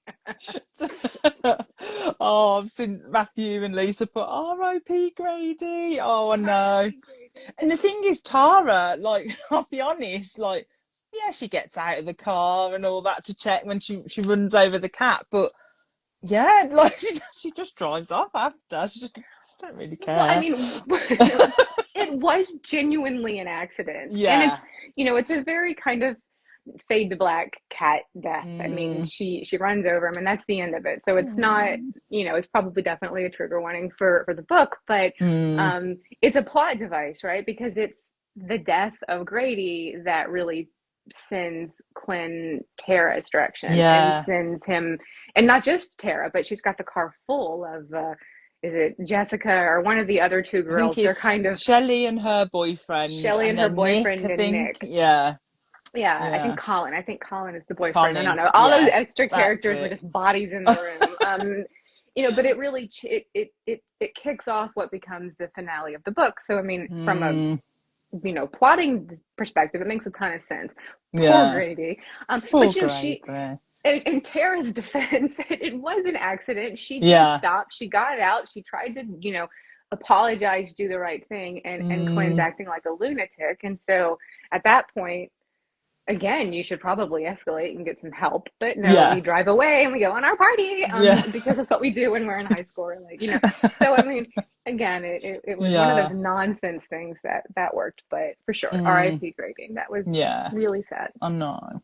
Oh, I've seen Matthew and Lisa put R.I.P. Grady. Oh, no. R.I.P. Grady. And the thing is, Tara, like, I'll be honest, like, yeah, she gets out of the car and all that to check when she runs over the cat, but yeah, like she just drives off after. She don't really Well, I care. mean, it was genuinely an accident. And Yeah. it's a very kind of fade to black cat death. I mean, Mm, she runs over him and that's the end of it. So it's not, mm, it's probably definitely a trigger warning for the book, but mm. it's a plot device, right? Because it's the death of Grady that really sends Quinn Tara's direction and Yeah. sends him, and not just Tara, but she's got the car full of is it Jessica or one of the other two I think girls? They're kind it's of Shelley and her boyfriend, Shelly and and her then Nick, I boyfriend and think. Nick. Yeah. Yeah, I think Yeah. Colin. I think Colin is the boyfriend. I don't Colin. know. All those Yeah. extra That's characters were it. just bodies in the room. But it really it kicks off what becomes the finale of the book. So I mean, from a Mm, plotting perspective, it makes a ton of sense. Poor yeah. Grady. Poor But Grady. she in Tara's defense, it was an accident. She did Yeah. stop. She got out. She tried to, apologize, do the right thing, and Quinn's Mm, acting like a lunatic. And so at that point, again, you should probably escalate and get some help. But no, we yeah. drive away and we go on our party, Yeah. because that's what we do when we're in high school. Or like, So I mean, again, it was one of those Yeah. nonsense things that worked. But for sure, Mm, R.I.P. grading. That was yeah. really sad I know.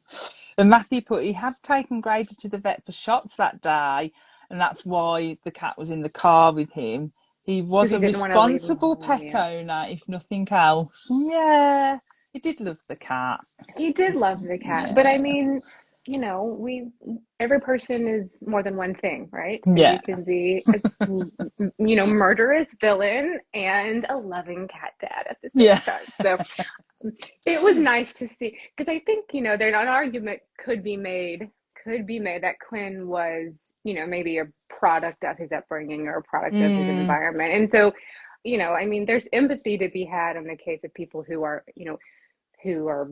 And Matthew put he had taken Grady to the vet for shots that day, and that's why the cat was in the car with him. He because was he a didn't want to leave him responsible alone. pet Yeah. owner, if nothing else. Yeah, he did love the cat. He did love the cat, but I Yeah, mean, we every person is more than one thing, right? So yeah, you can be a murderous villain and a loving cat dad at the same yeah, time. So it was nice to see because I think there an argument could be made that Quinn was maybe a product of his upbringing or a product of his mm, environment, and so I mean, there's empathy to be had in the case of people who are who are,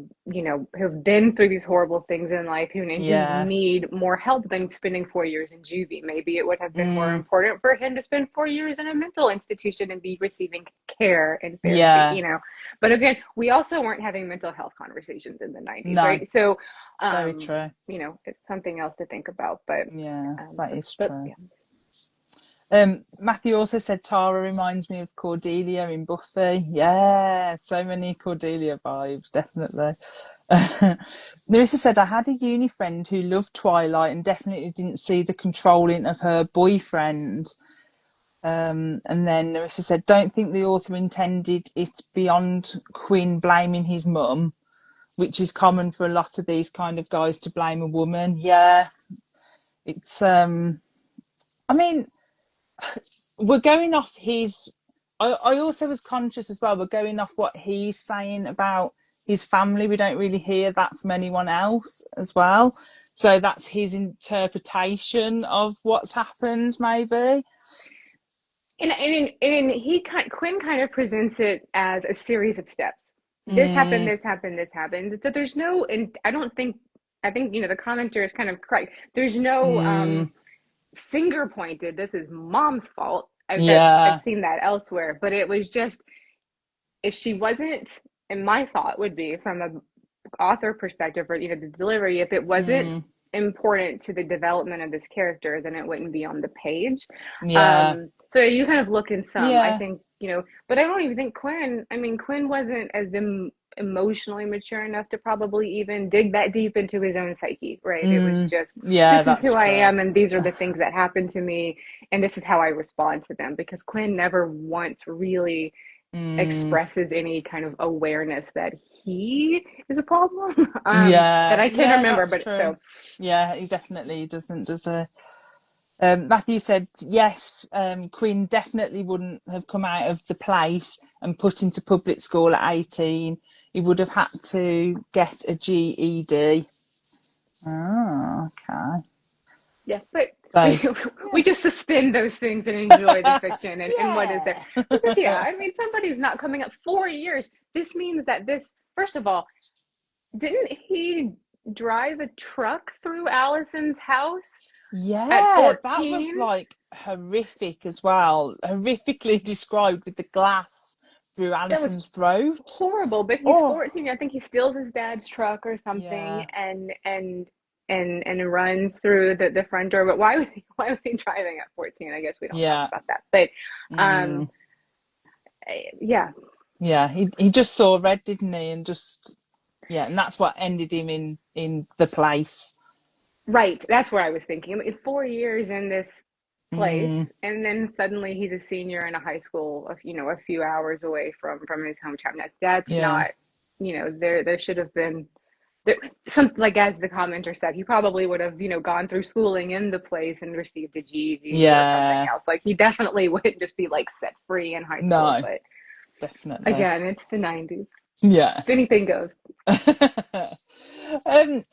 who've been through these horrible things in life, and who Yeah. need more help than spending 4 years in juvie. Maybe it would have been more Mm, important for him to spend 4 years in a mental institution and be receiving care and therapy, yeah. But again, we also weren't having mental health conversations in the 90s, No, right? So, very true. it's something else to think about. But, Yeah, that is but true. yeah. Matthew also said Tara reminds me of Cordelia in Buffy. Yeah, so many Cordelia vibes, definitely. Larissa said, I had a uni friend who loved Twilight and definitely didn't see the controlling of her boyfriend. And then Larissa said, don't think the author intended it beyond Quinn blaming his mum, which is common for a lot of these kind of guys to blame a woman. Yeah, it's, I mean, we're going off his. I also was conscious as well. We're going off what he's saying about his family. We don't really hear that from anyone else as well. So that's his interpretation of what's happened, maybe. And Quinn kind of presents it as a series of steps. This happened, Mm, this happened, this happened. So there's no, and I think the commenter is kind of correct. There's no mm, finger pointed. This is mom's fault. I've yeah, seen that elsewhere, but it was just, if she wasn't, and my thought would be from a author perspective, or the delivery, if it wasn't mm, important to the development of this character, then it wouldn't be on the page. yeah, So you kind of look in some, I yeah. think, but I don't even think Quinn wasn't as emotionally mature enough to probably even dig that deep into his own psyche, right? It was Mm, just, yeah, this is that's who I true. am, and these are the things that happen to me, and this is how I respond to them, because Quinn never once really Mm, expresses any kind of awareness that he is a problem, that yeah, I can yeah, remember. that's But true. so, Yeah, he definitely doesn't, does he? Matthew said, yes, Quinn definitely wouldn't have come out of the place and put into public school at 18. He would have had to get a GED. Oh, okay. yeah, but So, we yeah. just suspend those things and enjoy the fiction, and what is there. Yeah. Because, yeah, somebody's not coming up 4 years. This means that first of all, didn't he drive a truck through Allison's house at Yeah, that was 14? like horrific as well. Horrifically described with the glass through That was Alison's throat. horrible. But he's Oh, 14. I think he steals his dad's truck or something, yeah. and runs through the front door. But why was he driving at 14? I guess we don't talk Yeah. about that. But um Mm, yeah, yeah. He just saw red, didn't he? And just yeah, and that's what ended him in the place. right. That's where I was thinking. 4 years in this place, Mm, and then suddenly he's a senior in a high school, a few hours away from his hometown. That's yeah. not, there should have been there, some, like, as the commenter said, he probably would have, gone through schooling in the place and received a GED or something Yeah. else. Like, he definitely wouldn't just be like set free in high school. No, But definitely. again, it's the 90s. Yeah. Anything goes.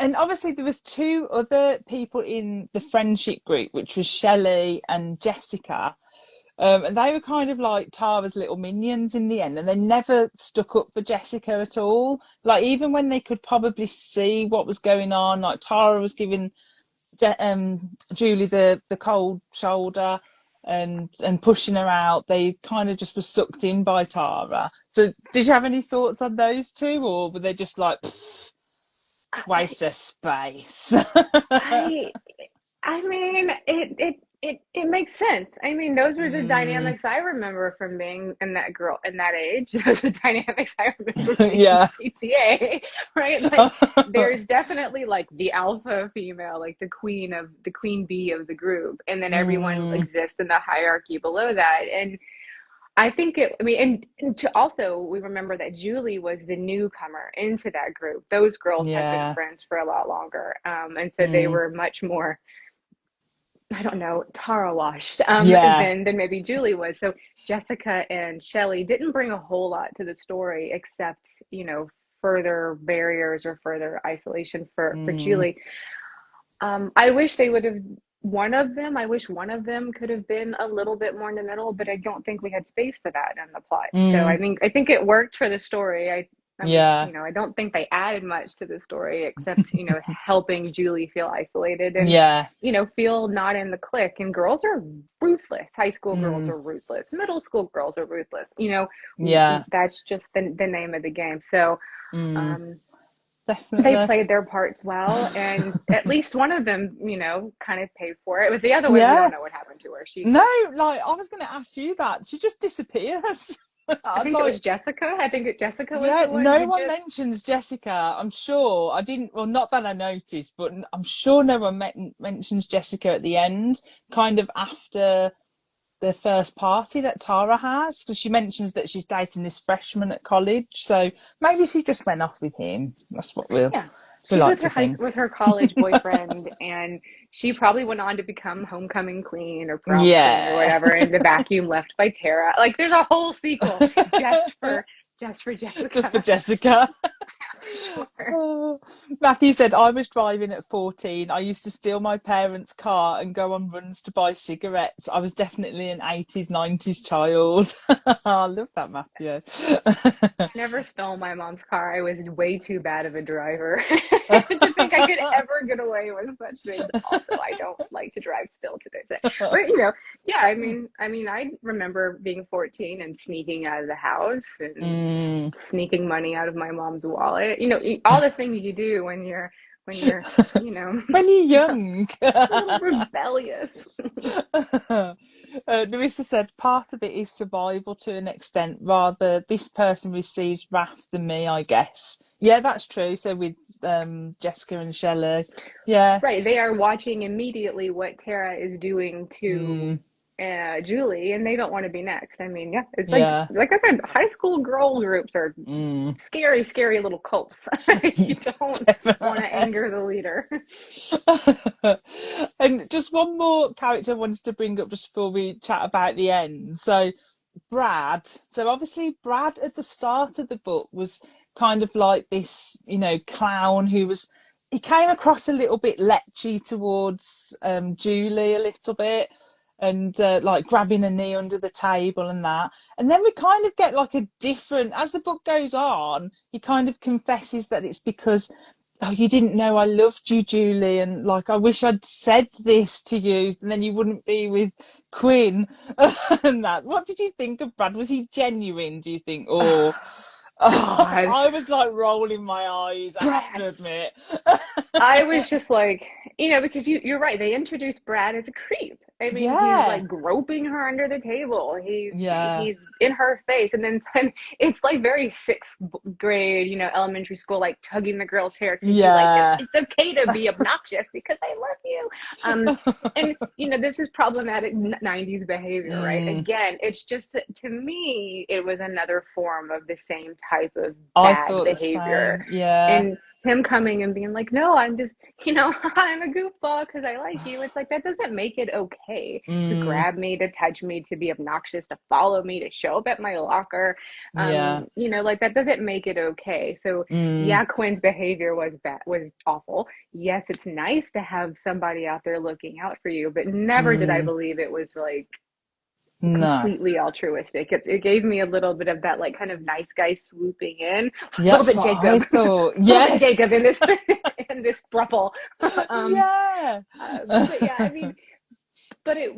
And obviously there was two other people in the friendship group, which was Shelley and Jessica. And they were kind of like Tara's little minions in the end, and they never stuck up for Jessica at all. Like even when they could probably see what was going on, like Tara was giving Julie the cold shoulder and pushing her out. They kind of just were sucked in by Tara. So did you have any thoughts on those two, or were they just like I, waste of space? I it makes sense. Those were the Mm, dynamics I remember from being in that age. Those are dynamics I remember being in yeah. PTA, right? Like, there's definitely like the alpha female, like the queen bee of the group, and then everyone Mm, exists in the hierarchy below that. And I think and to also, we remember that Julie was the newcomer into that group. Those girls had been yeah. friends for a lot longer, and so they Mm, were much more, I don't know, Tara washed, yeah. than maybe Julie was. So Jessica and Shelley didn't bring a whole lot to the story, except, further barriers or further isolation for Mm, Julie. I wish they would have, I wish one of them could have been a little bit more in the middle, but I don't think we had space for that in the plot. So mm, I think it worked for the story. Yeah. I don't think they added much to the story except, helping Julie feel isolated and, Yeah. feel not in the clique. And girls are ruthless. High school girls Mm, are ruthless. Middle school girls are ruthless. yeah. That's just the name of the game. So, Mm, um, they definitely. played their parts well, and at least one of them, kind of paid for it. With the other one, we don't Yeah. know what happened to her. She No, just, like I was going to ask you that. She just disappears. I I'd think it was like, Jessica. I think Jessica was yeah, the one no who one just, mentions Jessica. I'm sure I didn't. Well, not that I noticed, but I'm sure no one mentions Jessica at the end, kind of after the first party that Tara has, because she mentions that she's dating this freshman at college. So maybe she just went off with him. That's what yeah. we She's like with to think. with her college boyfriend, and she probably went on to become homecoming queen or prom queen or Yeah. whatever in the vacuum left by Tara. Like there's a whole sequel just for Just for Jessica. Jessica. Sure. Oh. Matthew said, I was driving at 14. I used to steal my parents' car and go on runs to buy cigarettes. I was definitely an 80s, 90s child. I love that, Matthew. I never stole my mom's car. I was way too bad of a driver to think I could ever get away with such things. Also, I don't like to drive still to this day. But yeah, I remember being 14 and sneaking out of the house and Mm. sneaking money out of my mom's wallet. All the things you do when you're, you know, When you're young. a little rebellious. Larissa said part of it is survival to an extent, rather this person receives wrath than me, I guess. Yeah, that's true. So with Jessica and Shelley, yeah. Right, they are watching immediately what Tara is doing to Mm, Julie, and they don't want to be next. I mean, yeah, it's yeah. like I said, high school girl groups are Mm. scary, scary little cults. You don't want to anger the leader. And just one more character I wanted to bring up just before we chat about the end. So Brad. So obviously Brad at the start of the book was kind of like this, clown who was he came across a little bit lechy towards Julie a little bit and like grabbing a knee under the table and that. And then we kind of get like a different as the book goes on, he kind of confesses that it's because oh, you didn't know I loved you, Julie, and like I wish I'd said this to you, and then you wouldn't be with Quinn and that. What did you think of Brad? Was he genuine? Do you think, or God, I was like rolling my eyes? I have Brad. to admit. I was just like, because you're right. They introduced Brad as a creep. I mean, he's Yeah, like groping her under the table. yeah, He's in her face, and then it's like very sixth grade, elementary school, like tugging the girl's hair because you like them. yeah. It's okay to be obnoxious because I love you. And this is problematic '90s behavior, right? Mm, Again, it's just that to me, it was another form of the same type of I bad thought the behavior, same. Yeah. and him coming and being like, no, I'm just, I'm a goofball because I like you. It's like, that doesn't make it okay to Mm, grab me, to touch me, to be obnoxious, to follow me, to show up at my locker. yeah. Like that doesn't make it okay. So Mm, yeah, Quinn's behavior was bad, was awful. Yes, it's nice to have somebody out there looking out for you, but never did I mm, believe it was like no. completely altruistic. It gave me a little bit of that like kind of nice guy swooping in, a Yeah, little that's bit what I Jacob, thought. a little bit Jacob in Yes. this in this thruple. um, Yeah. but yeah, I mean, but it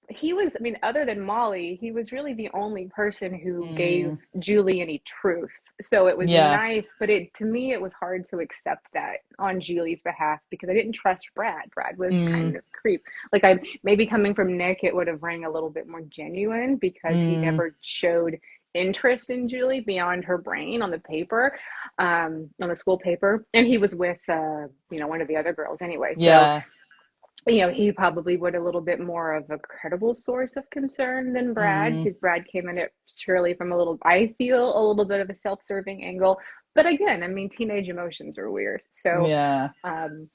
he was, I mean, other than Molly, he was really the only person who gave Mm, Julie any truth. So it was yeah. nice, but it to me it was hard to accept that on Julie's behalf because I didn't trust Brad. Brad was Mm, kind of creep. Like I maybe coming from Nick, it would have rang a little bit more genuine because he mm, never showed interest in Julie beyond her brain on the paper, on the school paper, and he was with one of the other girls anyway. So yeah. he probably would a little bit more of a credible source of concern than Brad, Mm, because Brad came in it surely from I feel, a little bit of a self-serving angle. But again, I mean, teenage emotions are weird. So, yeah. um,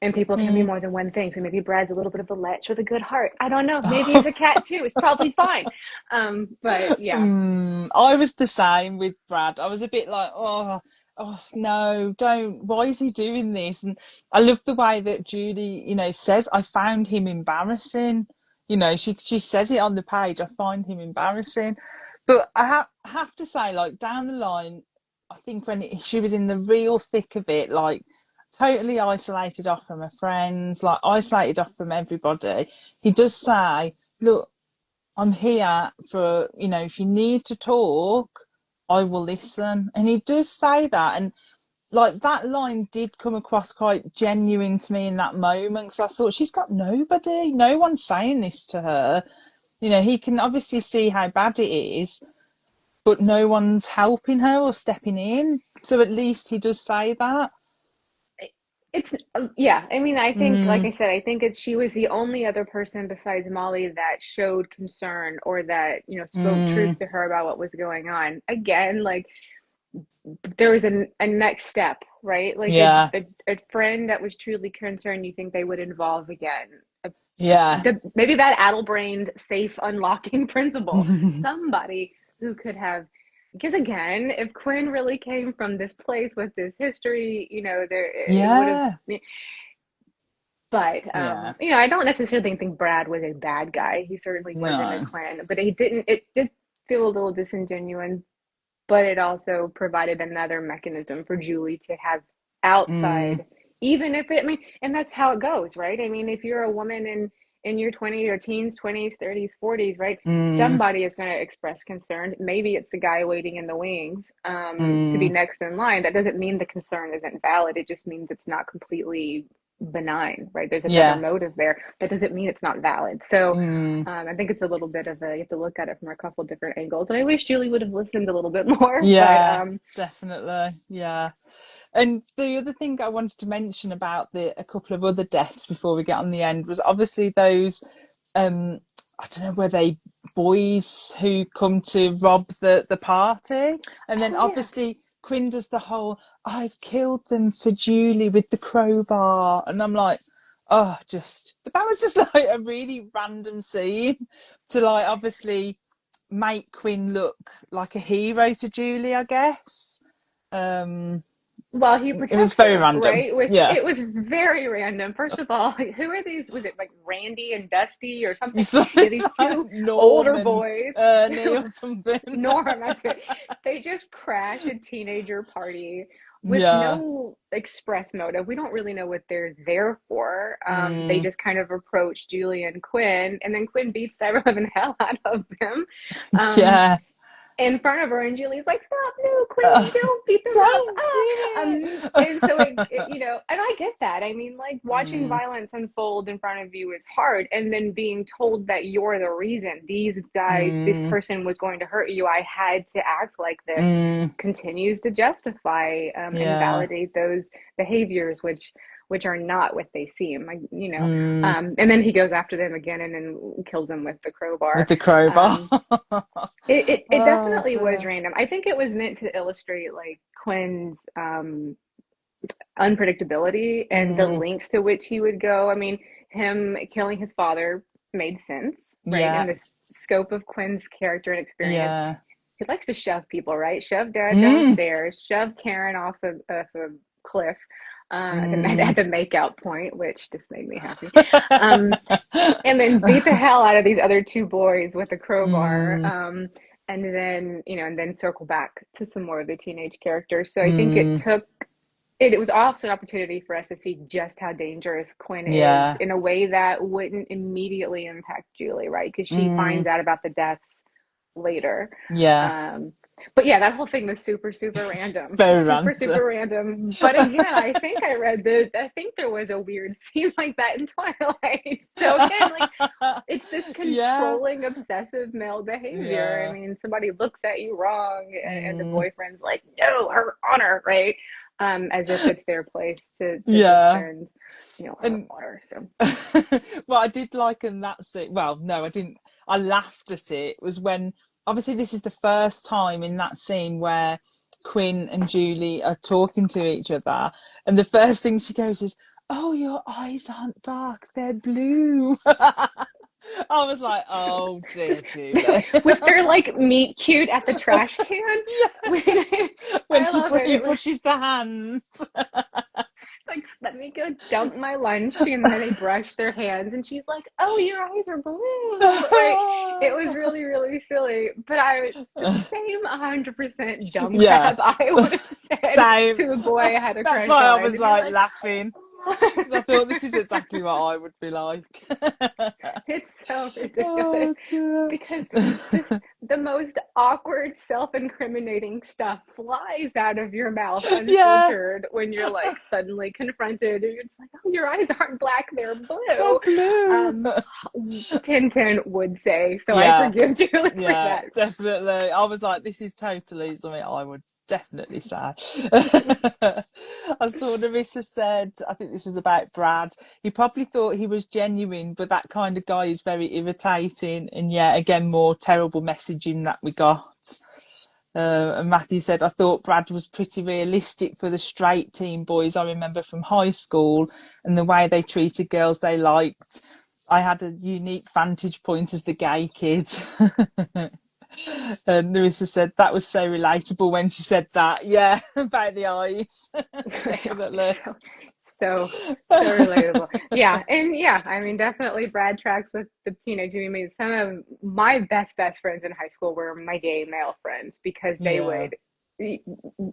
and people can be Mm. more than one thing. So maybe Brad's a little bit of a lech with a good heart. I don't know. Maybe he's a cat too. It's probably fine. But yeah, I was the same with Brad. I was a bit like, oh no, don't. Why is he doing this? And I love the way that Judy, says, I found him embarrassing. She says it on the page. I find him embarrassing. But I have to say, like down the line, I think when she was in the real thick of it, like totally isolated off from her friends, like isolated off from everybody, he does say, "Look, I'm here for, if you need to talk, I will listen." And he does say that. And like that line did come across quite genuine to me in that moment. So I thought, she's got nobody, no one's saying this to her. He can obviously see how bad it is, but no one's helping her or stepping in. So at least he does say that. It's yeah. I mean, I think, like Mm, I said, I think she was the only other person besides Molly that showed concern or that spoke truth mm, to her about what was going on. Again, like there was a next step, right? Like yeah, a friend that was truly concerned, you think they would involve again. yeah. Maybe that addle-brained safe unlocking principle, somebody who could have, because again, if Quinn really came from this place with this history, there it would have. Yeah, But yeah. I don't necessarily think Brad was a bad guy. He certainly wasn't a No. Quinn, but he didn't. It did feel a little disingenuous, but it also provided another mechanism for Julie to have Mm, outside, even if it, I mean, and that's how it goes, right? I mean, if you're a woman in your 20s or teens, 20s, 30s, 40s, right? mm, Somebody is going to express concern. Maybe it's the guy waiting in the wings to be mm. next in line. That doesn't mean the concern isn't valid. It just means it's not completely benign, right? There's another Yeah. motive there. That doesn't mean it's not valid. So Mm. I think it's a little bit of you have to look at it from a couple different angles. And I wish Julie would have listened a little bit more, but Yeah, definitely. Yeah. And the other thing I wanted to mention about a couple of other deaths before we get on the end was obviously those, um, I don't know, were they boys who come to rob the party? And then oh yeah. obviously Quinn does the whole, "I've killed them for Julie with the crowbar." And I'm like, oh, but that was just like a really random scene to like obviously make Quinn look like a hero to Julie, I guess. Um, Well, he it was protects very her, random. right? Yeah. It was very random. First of all, who are these? Was it like Randy and Dusty or something? Something These like two older Norm and boys. Neil something. Norm, that's it. They just crash a teenager party with Yeah. no express motive. We don't really know what they're there for. They Mm, just kind of approach Julie and Quinn, and then Quinn beats the living hell out of them. Um, yeah. in front of her, and Julie's like, "Stop, no, Uh, Quinn, don't beat them up." don't do And so it. and I get that. I mean, like watching Mm, violence unfold in front of you is hard, and then being told that you're the reason these guys, this mm, person was going to hurt you, I had to act like this, mm, continues to justify and yeah. validate those behaviors, which are not what they seem like, Mm, and then he goes after them again and then kills them with the with crowbar. the crowbar. um, it Oh definitely was dear. random. I think it was meant to illustrate like Quinn's unpredictability and the Mm, links to which he would go. I mean, him killing his father made sense, right? In yeah. the scope of Quinn's character and experience. Yeah. He likes to shove people, right? Shove dad Mm, downstairs, shove Karen off a cliff mm. at the makeout point, which just made me happy. Um, and then beat the hell out of these other two boys with a crowbar. Mm, And then, and then circle back to some more of the teenage characters. So I think mm, it was also an opportunity for us to see just how dangerous Quinn is yeah. in a way that wouldn't immediately impact Julie, right? Because she finds Mm, out about the deaths later. yeah. Um, but yeah, that whole thing was super, super It's random. very Super, random. super random. But again, I think there was a weird scene like that in Twilight. So again, like it's this Yeah. controlling, obsessive male behavior. I Yeah. mean, somebody looks at you wrong, and the Mm, boyfriend's like, "No, her honor," right? As if it's their place to yeah. defend, her And honor. So well, I did like in that scene. Well, no, I didn't. I laughed at it. Was when obviously this is the first time in that scene where Quinn and Julie are talking to each other, and the first thing she goes is, "Oh, your eyes aren't dark; they're blue." I was like, "Oh dear, Julie." with their like meet cute at the trash can, Yeah. When I love it. he It was pushes the hand. like, let me go dump my lunch. And then they brush their hands, and she's like, oh, your eyes are blue, right? It was really, really silly. But the same 100% dumb Yeah, crap I would have said same. to a boy I had a That's crush why I on. was To be like like, laughing. Because I thought this is exactly what I would be like. it's so ridiculous Oh dear. because this the most awkward, self-incriminating stuff flies out of your mouth Yeah, unfiltered when you're like suddenly confronted, and you're just like, "Oh, your eyes aren't black; they're they're blue." blue. Um, Tintin would say, so I Yeah, forgive Julie for yeah, that. definitely. I was like, this is totally something I would definitely say. I saw Narissa said, I think this was about Brad. He probably thought he was genuine, but that kind of guy is very irritating. And yeah, again, more terrible messaging that we got. And Matthew said, I thought Brad was pretty realistic for the straight teen boys I remember from high school and the way they treated girls they liked. I had a unique vantage point as the gay kid. And Larissa said that was so relatable when she said that. Yeah, about the eyes. Definitely. So relatable. Yeah, and yeah, I mean, definitely Brad tracks with the teenage. I mean, some of my best friends in high school were my gay male friends because they Yeah. would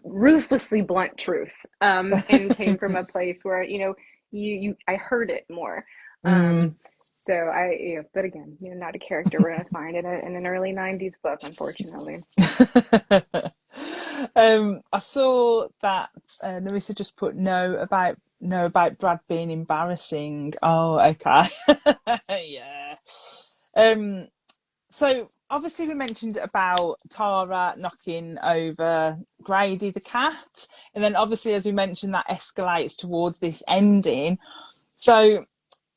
ruthlessly blunt truth, and came from a place where you I heard it more. Um, Mm. so but again, not a character we're gonna find in an early '90s book, unfortunately. I saw that Narissa just put no about Brad being embarrassing. Oh, okay. Yeah. Um, so obviously we mentioned about Tara knocking over Grady the cat, and then obviously as we mentioned that escalates towards this ending. So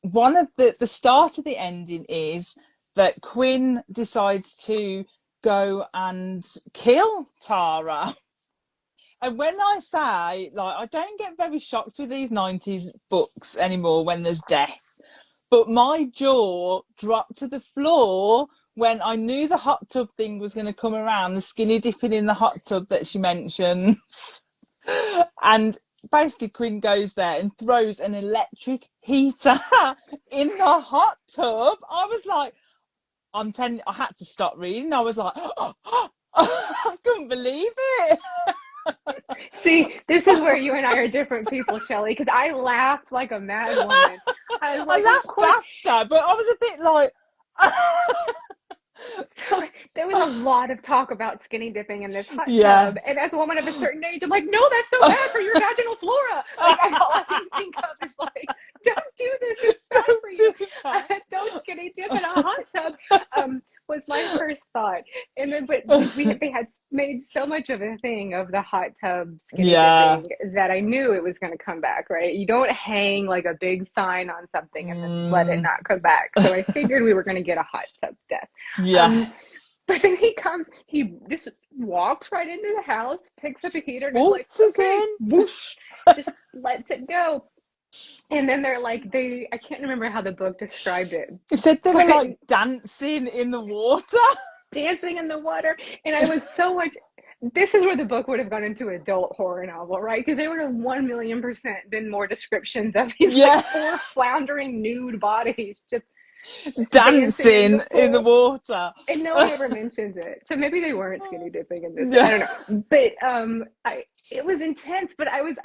one of the start of the ending is that Quinn decides to go and kill Tara. And when I say, like, I don't get very shocked with these 90s books anymore when there's death, but my jaw dropped to the floor when I knew the hot tub thing was going to come around, the skinny dipping in the hot tub that she mentions. And basically, Quinn goes there and throws an electric heater in the hot tub. I was like, I had to stop reading. I was like, I couldn't believe it. See, this is where you and I are different people, Shelley, because I laughed like a mad woman. I was I like, of laughed course. after, but I was a bit like, So there was a lot of talk about skinny dipping in this hot tub, and as yes. a woman of a certain age, I'm like, no, that's so bad for your vaginal flora. Like, all I can think of is like, don't do this; it's bad for Don't you. do that. Don't skinny dip in a hot tub. Was my first thought, and then but they had made so much of a thing of the hot tub skinny Yeah. dipping that I knew it was going to come back. Right? You don't hang like a big sign on something and then let it Mm, not come back. So I figured we were going to get a hot tub death. yes. But then he just walks right into the house, picks up a heater, and is like, Waltzes okay, in. whoosh, just lets it go. And then they're like, I can't remember how the book described it, He said they were but like dancing in the water. dancing in the water. And I was so much, this is where the book would have gone into adult horror novel, right? Because there would have 1,000,000% been more descriptions of these like Yeah. poor floundering nude bodies just dancing in the Dancing in the pool. water. And no one ever mentions it, so maybe they weren't skinny dipping in this. I Yeah. don't know, but I it was intense. But I was.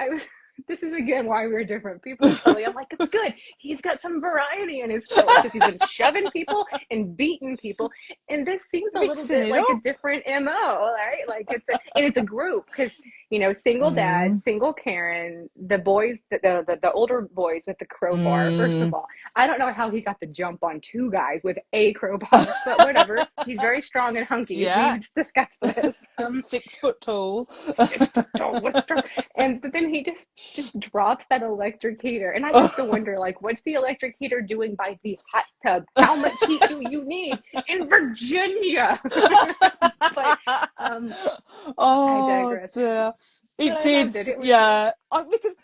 This is again why we're different people, Kelly. I'm like, it's good. He's got some variety in his kills because he's been shoving people and beating people, and this seems a little Mixing bit it like a up. different MO, right? Like it's a group because single dad, Mm. single Karen, the boys, the older boys with the crowbar. First of Mm. all, I don't know how he got the jump on two guys with a crowbar, but whatever. He's very strong and hunky. Yeah. We've discussed this. 6 foot tall. 6 foot tall, and but then he just drops that electric heater, and I have to wonder, like, what's the electric heater doing by the hot tub? How much heat do you need in Virginia? But I Oh digress. dear. But It I loved did, it. It was yeah. Because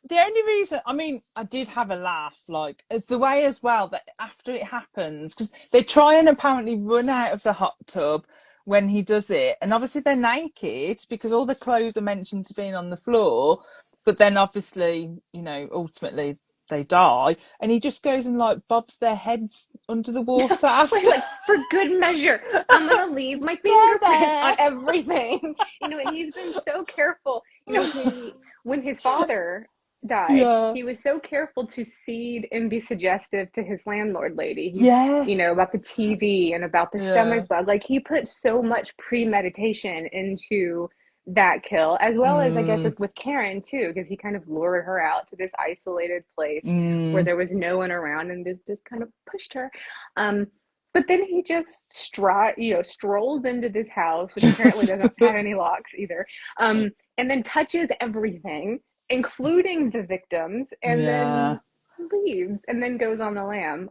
the only reason, I mean, I did have a laugh, like the way as well that after it happens, because they try and apparently run out of the hot tub when he does it, and obviously they're naked because all the clothes are mentioned to being on the floor. but then obviously, you know, ultimately they die, and he just goes and like bobs their heads under the water after. Like for good measure, I'm gonna leave my They're fingerprints on there. everything. And he's been so careful. When his father died, Yeah. he was so careful to seed and be suggestive to his landlord lady. About the Yes. TV and about the Yeah. stomach bug. Like he put so much premeditation into that kill, as well as I guess Mm, with Karen too, because he kind of lured her out to this isolated place where mm. there was no one around and just kind of pushed her. Um, but then he just strolls into this house, which apparently doesn't have any locks either, and then touches everything, including the victims, and Yeah. then leaves and then goes on the lam.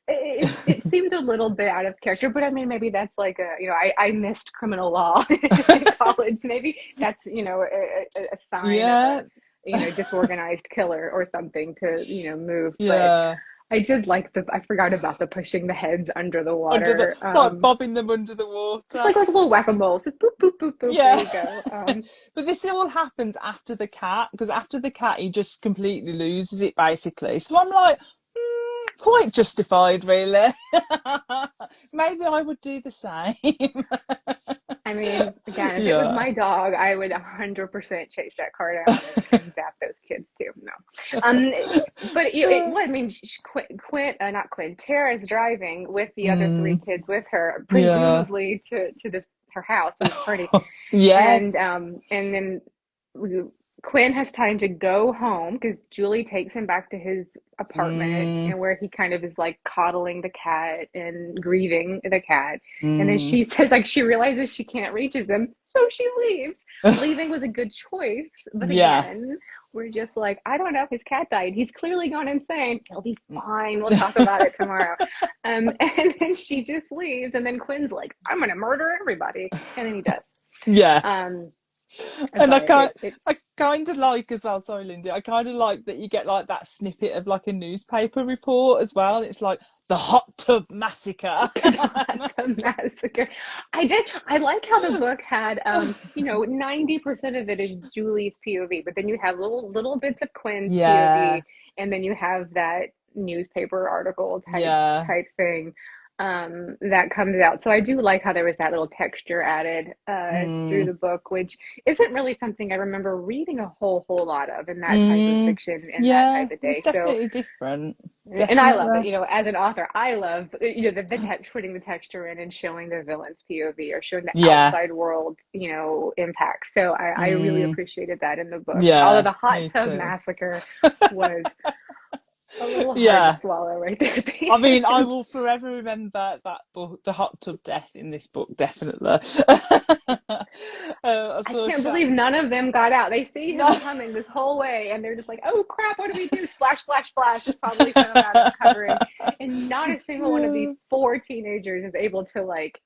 It seemed a little bit out of character, but I mean, maybe that's like I missed criminal law in college. Maybe that's a sign of Yeah. a disorganized killer or something to move. But Yeah. I forgot about the pushing the heads under the Under the water. like bobbing them under the Just water. like a little whack-a-mole. Just boop, boop, boop, boop. There Yeah. you go. But this all happens after the cat, because after the cat, he just completely loses it, basically. So I'm like, quite justified, really. Maybe I would do the same. I mean, again, if it was Yeah. my dog, I would 100% chase that car down and zap those kids too. No, um, but I mean, not Quinn. Tara's driving with the other three Mm, kids with her, yeah. presumably to this her house, to this party, and Yes. um, and then we, Quinn has time to go home because Julie takes him back to his apartment Mm, and where he kind of is like coddling the cat and grieving the cat. And then mm. she says like she realizes she can't reach him, so she leaves. Leaving was a good choice, but again, Yes. we're just like, I don't know if his cat died. He's clearly gone insane. He'll be fine. We'll talk about it tomorrow. And then she just leaves, and then Quinn's like, I'm gonna murder everybody, and then he does. Yeah. Um, And but I kind of like as well, sorry, Lindy, I kind of like that you get like that snippet of like a newspaper report as well. It's like the hot tub massacre. the massacre. I like how the book had 90% of it is Julie's POV, but then you have little bits of Quinn's Yeah. POV, and then you have that newspaper article Yeah. type thing that comes out. So I do like how there was that little texture added through Mm, the book, which isn't really something I remember reading a whole lot of in that type of mm. fiction in that Yeah. type of It's day. So definitely different. and I love it. Definitely. As an author, I love the putting the texture in and showing the villain's POV or showing the Yeah. outside world impact. So I really Mm, appreciated that in the book. Although yeah. the hot Me tub too. massacre was a little hard to Yeah. swallow right there at the I mean, I end. will forever remember that book, the hot tub death in this book, definitely. I I saw can't believe none of them got out. They see him No. coming this whole way, and they're just like, "Oh crap! What do we do?" Splash, splash, splash! Probably some amount of covering, and not a single one of these four teenagers is able to like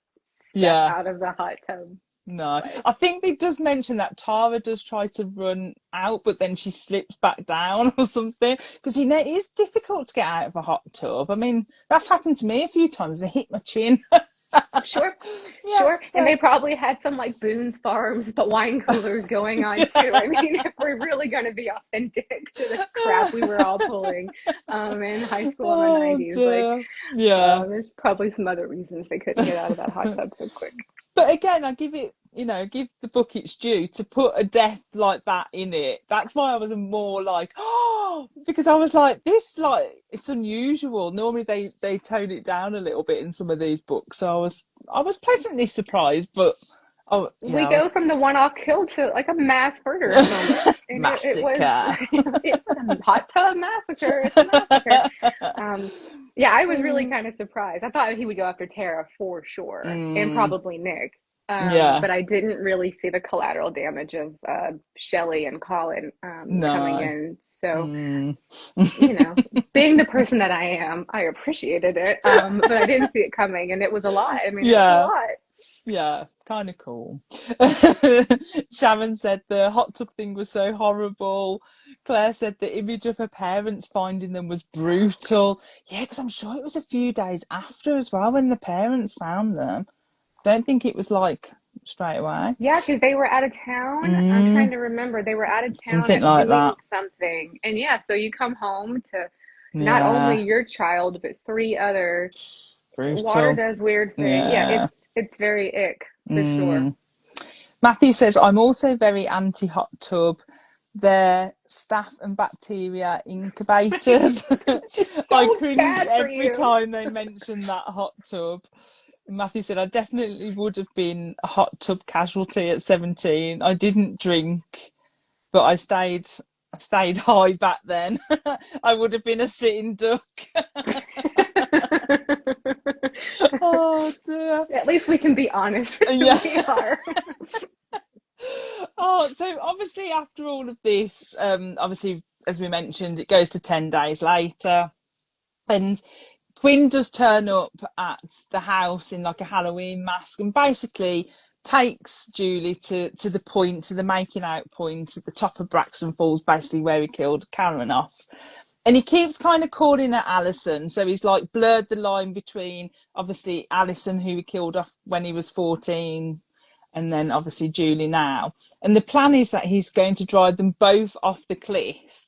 step Yeah, out of the hot tub. no. But I think it does mention that Tara does try to run out, but then she slips back down or something. Because, it is difficult to get out of a hot tub. I mean, that's happened to me a few times. I hit my chin. sure, Yeah, sure. And they so. probably had some like Boone's Farms, but wine coolers going on too. I mean, if we're really going to be authentic to the crap we were all pulling in high school in the Oh 90s, like, dear. Yeah. there's probably some other reasons they couldn't get out of that hot tub so quick. But again, I give it, give the book its due to put a death like that in it. That's why I was more like, oh, because I was like, this, like, it's unusual. Normally they tone it down a little bit in some of these books. So I was pleasantly surprised, but We I was go from the one-off kill to like a mass murder moment, and it was massacre. it's a hot tub massacre. It's a massacre. Um, yeah, I was really kind of surprised. I thought he would go after Tara for sure, and Mm, probably Nick. yeah, But I didn't really see the collateral damage of Shelley and Colin coming no. in. So, Mm. being the person that I am, I appreciated it. But I didn't see it coming, and it was a lot. I mean, it was a Yeah. lot. Yeah, kind of cool. Sharon said the hot tub thing was so horrible. Claire said the image of her parents finding them was brutal. Yeah, because I'm sure it was a few days after as well when the parents found them. Don't think it was like straight away. Yeah, because they were out of town. I'm trying Mm, to remember. They were out of town something and like doing that. something. And yeah, so you come home to not only Yeah, your child, but three other. Water brutal. does weird thing. Yeah, Yeah. it's very ick for sure. Mm. Matthew says, I'm also very anti hot tub. They're staph and bacteria incubators. It's I so cringe bad for every you. time they mention that hot tub. Matthew said, I definitely would have been a hot tub casualty at 17. I didn't drink, but I stayed high back then. I would have been a sitting duck. Oh dear. At least we can be honest Yeah. with who we are. Oh, so obviously after all of this, obviously as we mentioned, it goes to 10 days later, and Quinn does turn up at the house in like a Halloween mask and basically takes Julie to the point, to the making out point at the top of Braxton Falls, basically where he killed Karen off. And he keeps kind of calling her Alison. So he's like blurred the line between obviously Alison, who he killed off when he was 14, and then obviously Julie now. And the plan is that he's going to drive them both off the cliff.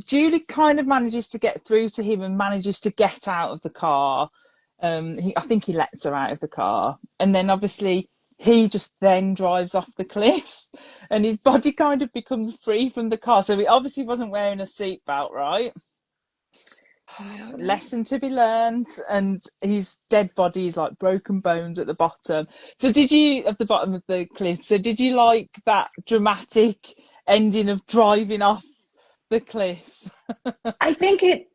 Julie kind of manages to get through to him and manages to get out of the car. I think he lets her out of the car. And then obviously he just then drives off the cliff and his body kind of becomes free from the car. So he obviously wasn't wearing a seatbelt, right? No. Lesson to be learned, and his dead body is like broken bones at the bottom. So did you, at the bottom of the cliff, so did you like that dramatic ending of driving off the cliff? I think it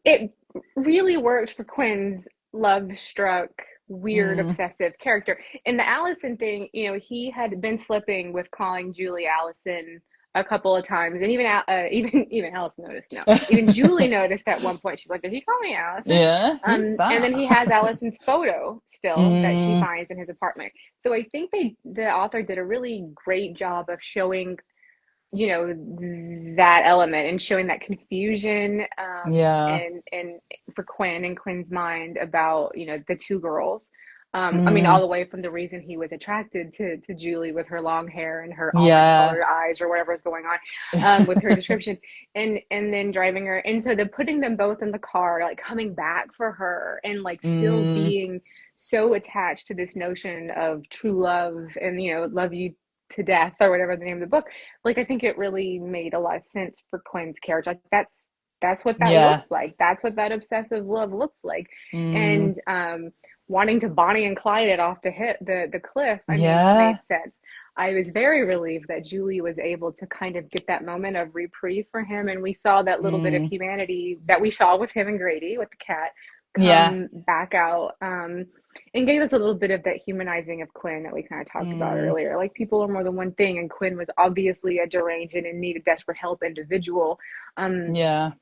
really worked for Quinn's love struck, weird, Mm, obsessive character. In the Allison thing, he had been slipping with calling Julie Allison a couple of times, and even Allison noticed. No, even Julie noticed at one point. She's like, "Did he call me Allison?" yeah, who's And that? then he has Allison's photo still that she Mm, finds in his apartment. So I think the author did a really great job of showing that element and showing that confusion yeah. and for Quinn and Quinn's mind about the two girls. I mean, all Mm, the way from the reason he was attracted to Julie with her long hair and her almond yeah. colored eyes or whatever is going on, with her description, and then driving her, and so the putting them both in the car, like coming back for her, and like still Mm, being so attached to this notion of true love and love you to death or whatever the name of the book. Like, I think it really made a lot of sense for Quinn's character. Like, that's what that looks yeah. like. That's what that obsessive love looks like. Mm, And wanting to Bonnie and Clyde it off the cliff, I mean, yeah. made sense. I was very relieved that Julie was able to kind of get that moment of reprieve for him, and we saw that little bit of Mm, humanity that we saw with him and Grady with the cat yeah. come back out, and gave us a little bit of that humanizing of Quinn that we kind of talked about Mm, earlier. Like, people are more than one thing, and Quinn was obviously a deranged and in need of desperate help individual. Um, yeah.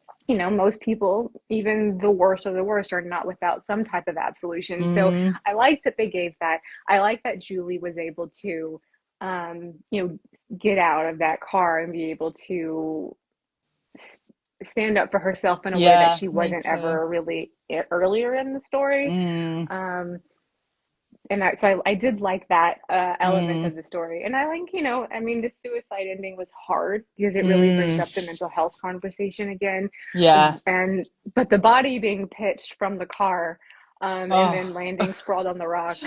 most people, even the worst of the worst, are not without some type of absolution. So Mm, I like that they gave that. I like that Julie was able to, get out of that car and be able to stand up for herself in a way that yeah. she Me wasn't too. ever really earlier in the story. Mm, Um, so I did like that element mm, of the story, and I like, I mean, the suicide ending was hard because it really brings up the mm, mental health conversation again, yeah. and but the body being pitched from the car, and Oh. then landing sprawled on the rock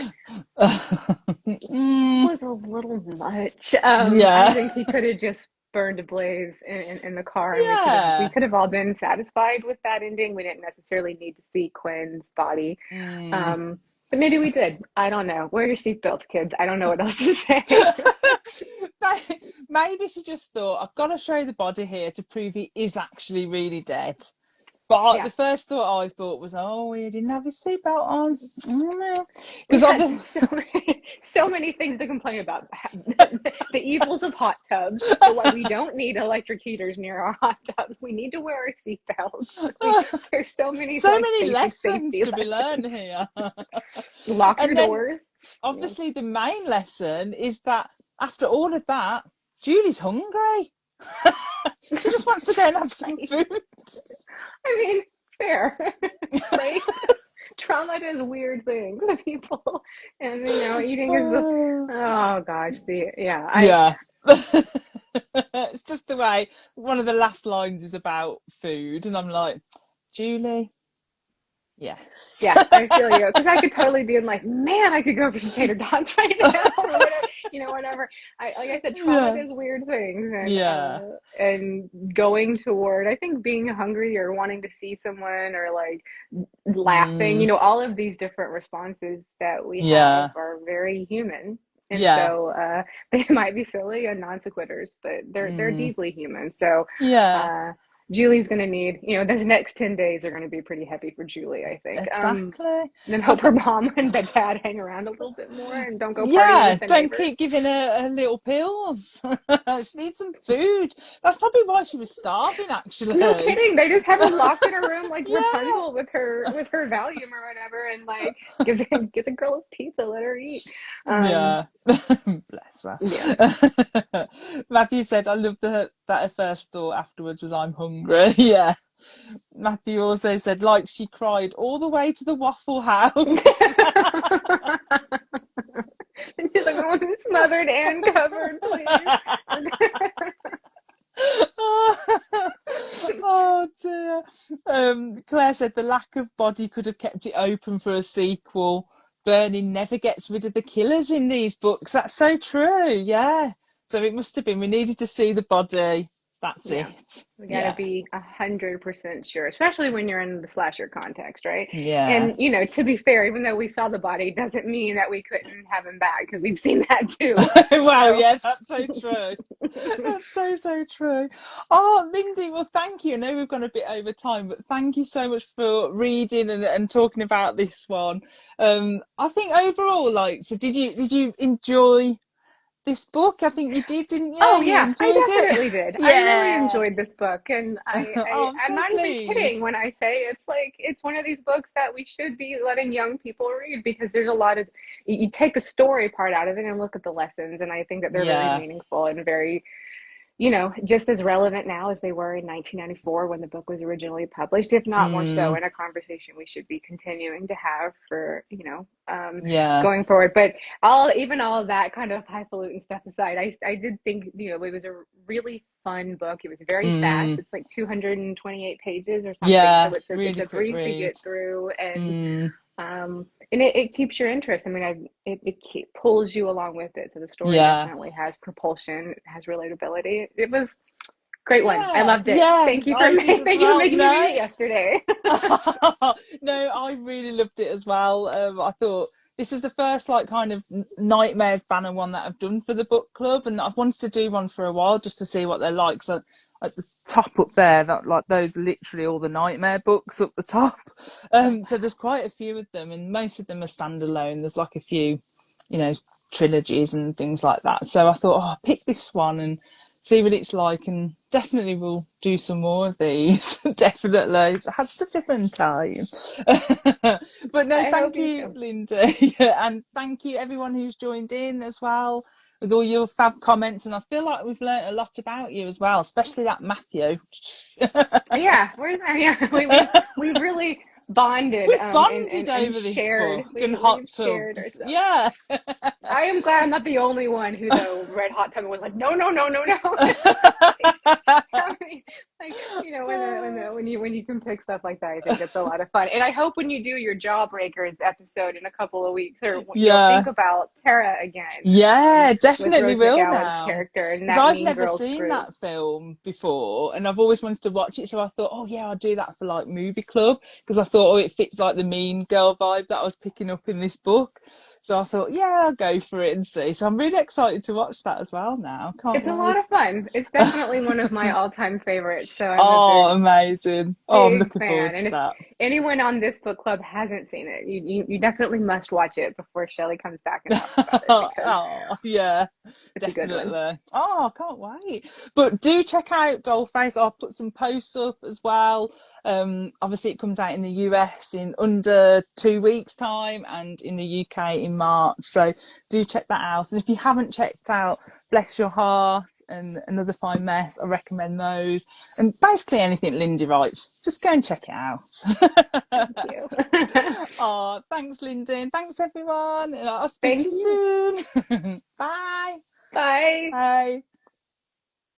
Mm, was a little much. I yeah. think he could have just burned ablaze in the car, and we Yeah. could have all been satisfied with that ending. We didn't necessarily need to see Quinn's body. Mm. Um, but maybe we did. I don't know. Wear your seatbelts, kids. I don't know what else to say. Maybe she just thought, I've got to show the body here to prove he is actually really dead. But Yeah. the first thought I thought was, oh, he didn't have his seatbelt on. We Because had obviously, so many things to complain about. The evils of hot tubs, the why we don't need electric heaters near our hot tubs. We need to wear our seatbelts. There's so many so like many basic lessons safety to be learned lessons. here. Lock your And then doors. Yeah. obviously the main lesson is that after all of that, Julie's hungry. She just wants to go and have some Right. food. I mean, fair, right? trauma does weird things to people, and eating is the, oh gosh, I Yeah. It's just the way one of the last lines is about food, and I'm like, Julie, yes. yeah, I feel you, because I could totally be in like, man, I could go for some tater tots right now, or whatever, whatever. Like I said, trauma Yeah. does weird things, Yeah. and going toward, I think, being hungry or wanting to see someone, or like laughing, Mm, all of these different responses that we have yeah. are very human. And Yeah. so they might be silly and non sequiturs, but they're Mm, deeply human. So yeah. uh, Julie's going to need, those next 10 days are going to be pretty heavy for Julie, I think. Exactly. Then I hope her think, mom and dad hang around a little bit more and don't go partying yeah, with the don't neighbors. keep giving her little pills. She needs some food. That's probably why she was starving, No actually. kidding. They just have her locked in a room like Yeah. Rapunzel with her Valium or whatever, and like give the girl a pizza, let her eat. Um, Yeah. Bless yeah. her. Matthew said, I love that her first thought afterwards was, I'm hungry. Yeah. Matthew also said, like she cried all the way to the Waffle And House. she's like, I want to be smothered and covered, please. Oh dear. Claire said the lack of body could have kept it open for a sequel. Burning never gets rid of the killers in these books. That's so true. Yeah. So it must have been we needed to see the body. That's Yeah. it. We gotta Yeah. be 100% sure, especially when you're in the slasher context, right? Yeah. And to be fair, even though we saw the body, doesn't mean that we couldn't have him back, because we've seen that too. Wow, So yeah, that's so true. That's so, so true. Oh, Lindy, well, thank you. I know we've gone a bit over time, but thank you so much for reading and talking about this one. I think overall, like, so did you enjoy this book? I think you did, didn't you? oh You yeah, I enjoyed it? definitely did. I really Yeah. enjoyed this book, and Oh, I'm I'm so not even kidding when pleased. I say it's like it's one of these books that we should be letting young people read, because there's a lot of, you take the story part out of it and look at the lessons, and I think that they're very Yeah. meaningful and very, just as relevant now as they were in 1994 when the book was originally published, if not more so, Mm, in a conversation we should be continuing to have for, yeah. going forward. But even all of that kind of highfalutin stuff aside, I did think, it was a really fun book. It was very fast. Mm, It's like 228 pages or something. So yeah. it's Really a quick breeze to read. get through, Mm, and it keeps your interest. I mean, pulls you along with it. So the story yeah. definitely has propulsion, it has relatability. It was a great one. I Yeah, loved it. yeah, Thank you for I did as thank you for well. making me read No, it yesterday. no, I really loved it as well. I thought this is the first like kind of nightmares banner one that I've done for the book club, and I've wanted to do one for a while just to see what they're like. So at the top up there, that like those literally all the nightmare books up the top. So there's quite a few of them, and most of them are standalone. There's like a few, you know, trilogies and things like that. So I thought, oh, I'll pick this one and see what it's like, and definitely we'll do some more of these. Definitely. It had such a fun time. But no, I hope thank you you, too. Linda. And thank you everyone who's joined in as well with all your fab comments. And I feel like we've learnt a lot about you as well, especially that Matthew. Yeah, yeah, we've really bonded, We've bonded and over this shared. book and We've hot shared tubs. ourselves. Yeah. I am glad I'm not the only one who, though, read Hot Tub and was like, no, no, no, no, no. Like, I mean, like, when you can pick stuff like that, I think it's a lot of fun. And I hope when you do your Jawbreakers episode in a couple of weeks, or you'll think Yeah. about Tara again, and Yeah, with definitely Rose will McGowan's now. character and Because that I've Mean never Girls seen group. that film before, and I've always wanted to watch it. So I thought, oh yeah, I'll do that for like movie club, because I thought, oh, it fits like the Mean Girl vibe that I was picking up in this book. So I thought, yeah, I'll go for it and see. So I'm really excited to watch that as well now. Can't It's a wait. lot of fun. It's definitely one of my all-time favorites. So I'm a Oh, amazing. Oh, I'm big looking fan. forward to And if that. anyone on this book club hasn't seen it, you definitely must watch it before Shelley comes back and talks about it, because Oh, yeah, it's a good one. definitely. Oh, I can't wait. But do check out Dollface. I'll put some posts up as well. Obviously, it comes out in the US in under 2 weeks' time, and in the UK in March. So do check that out. And if you haven't checked out Bless Your Heart, and Another Fine Mess. I recommend those. And basically anything Lindy writes, just go and check it out. Thank you. Oh, thanks, Lindy. And thanks, everyone. And I'll speak to Thank you. you soon. Bye. Bye. Bye.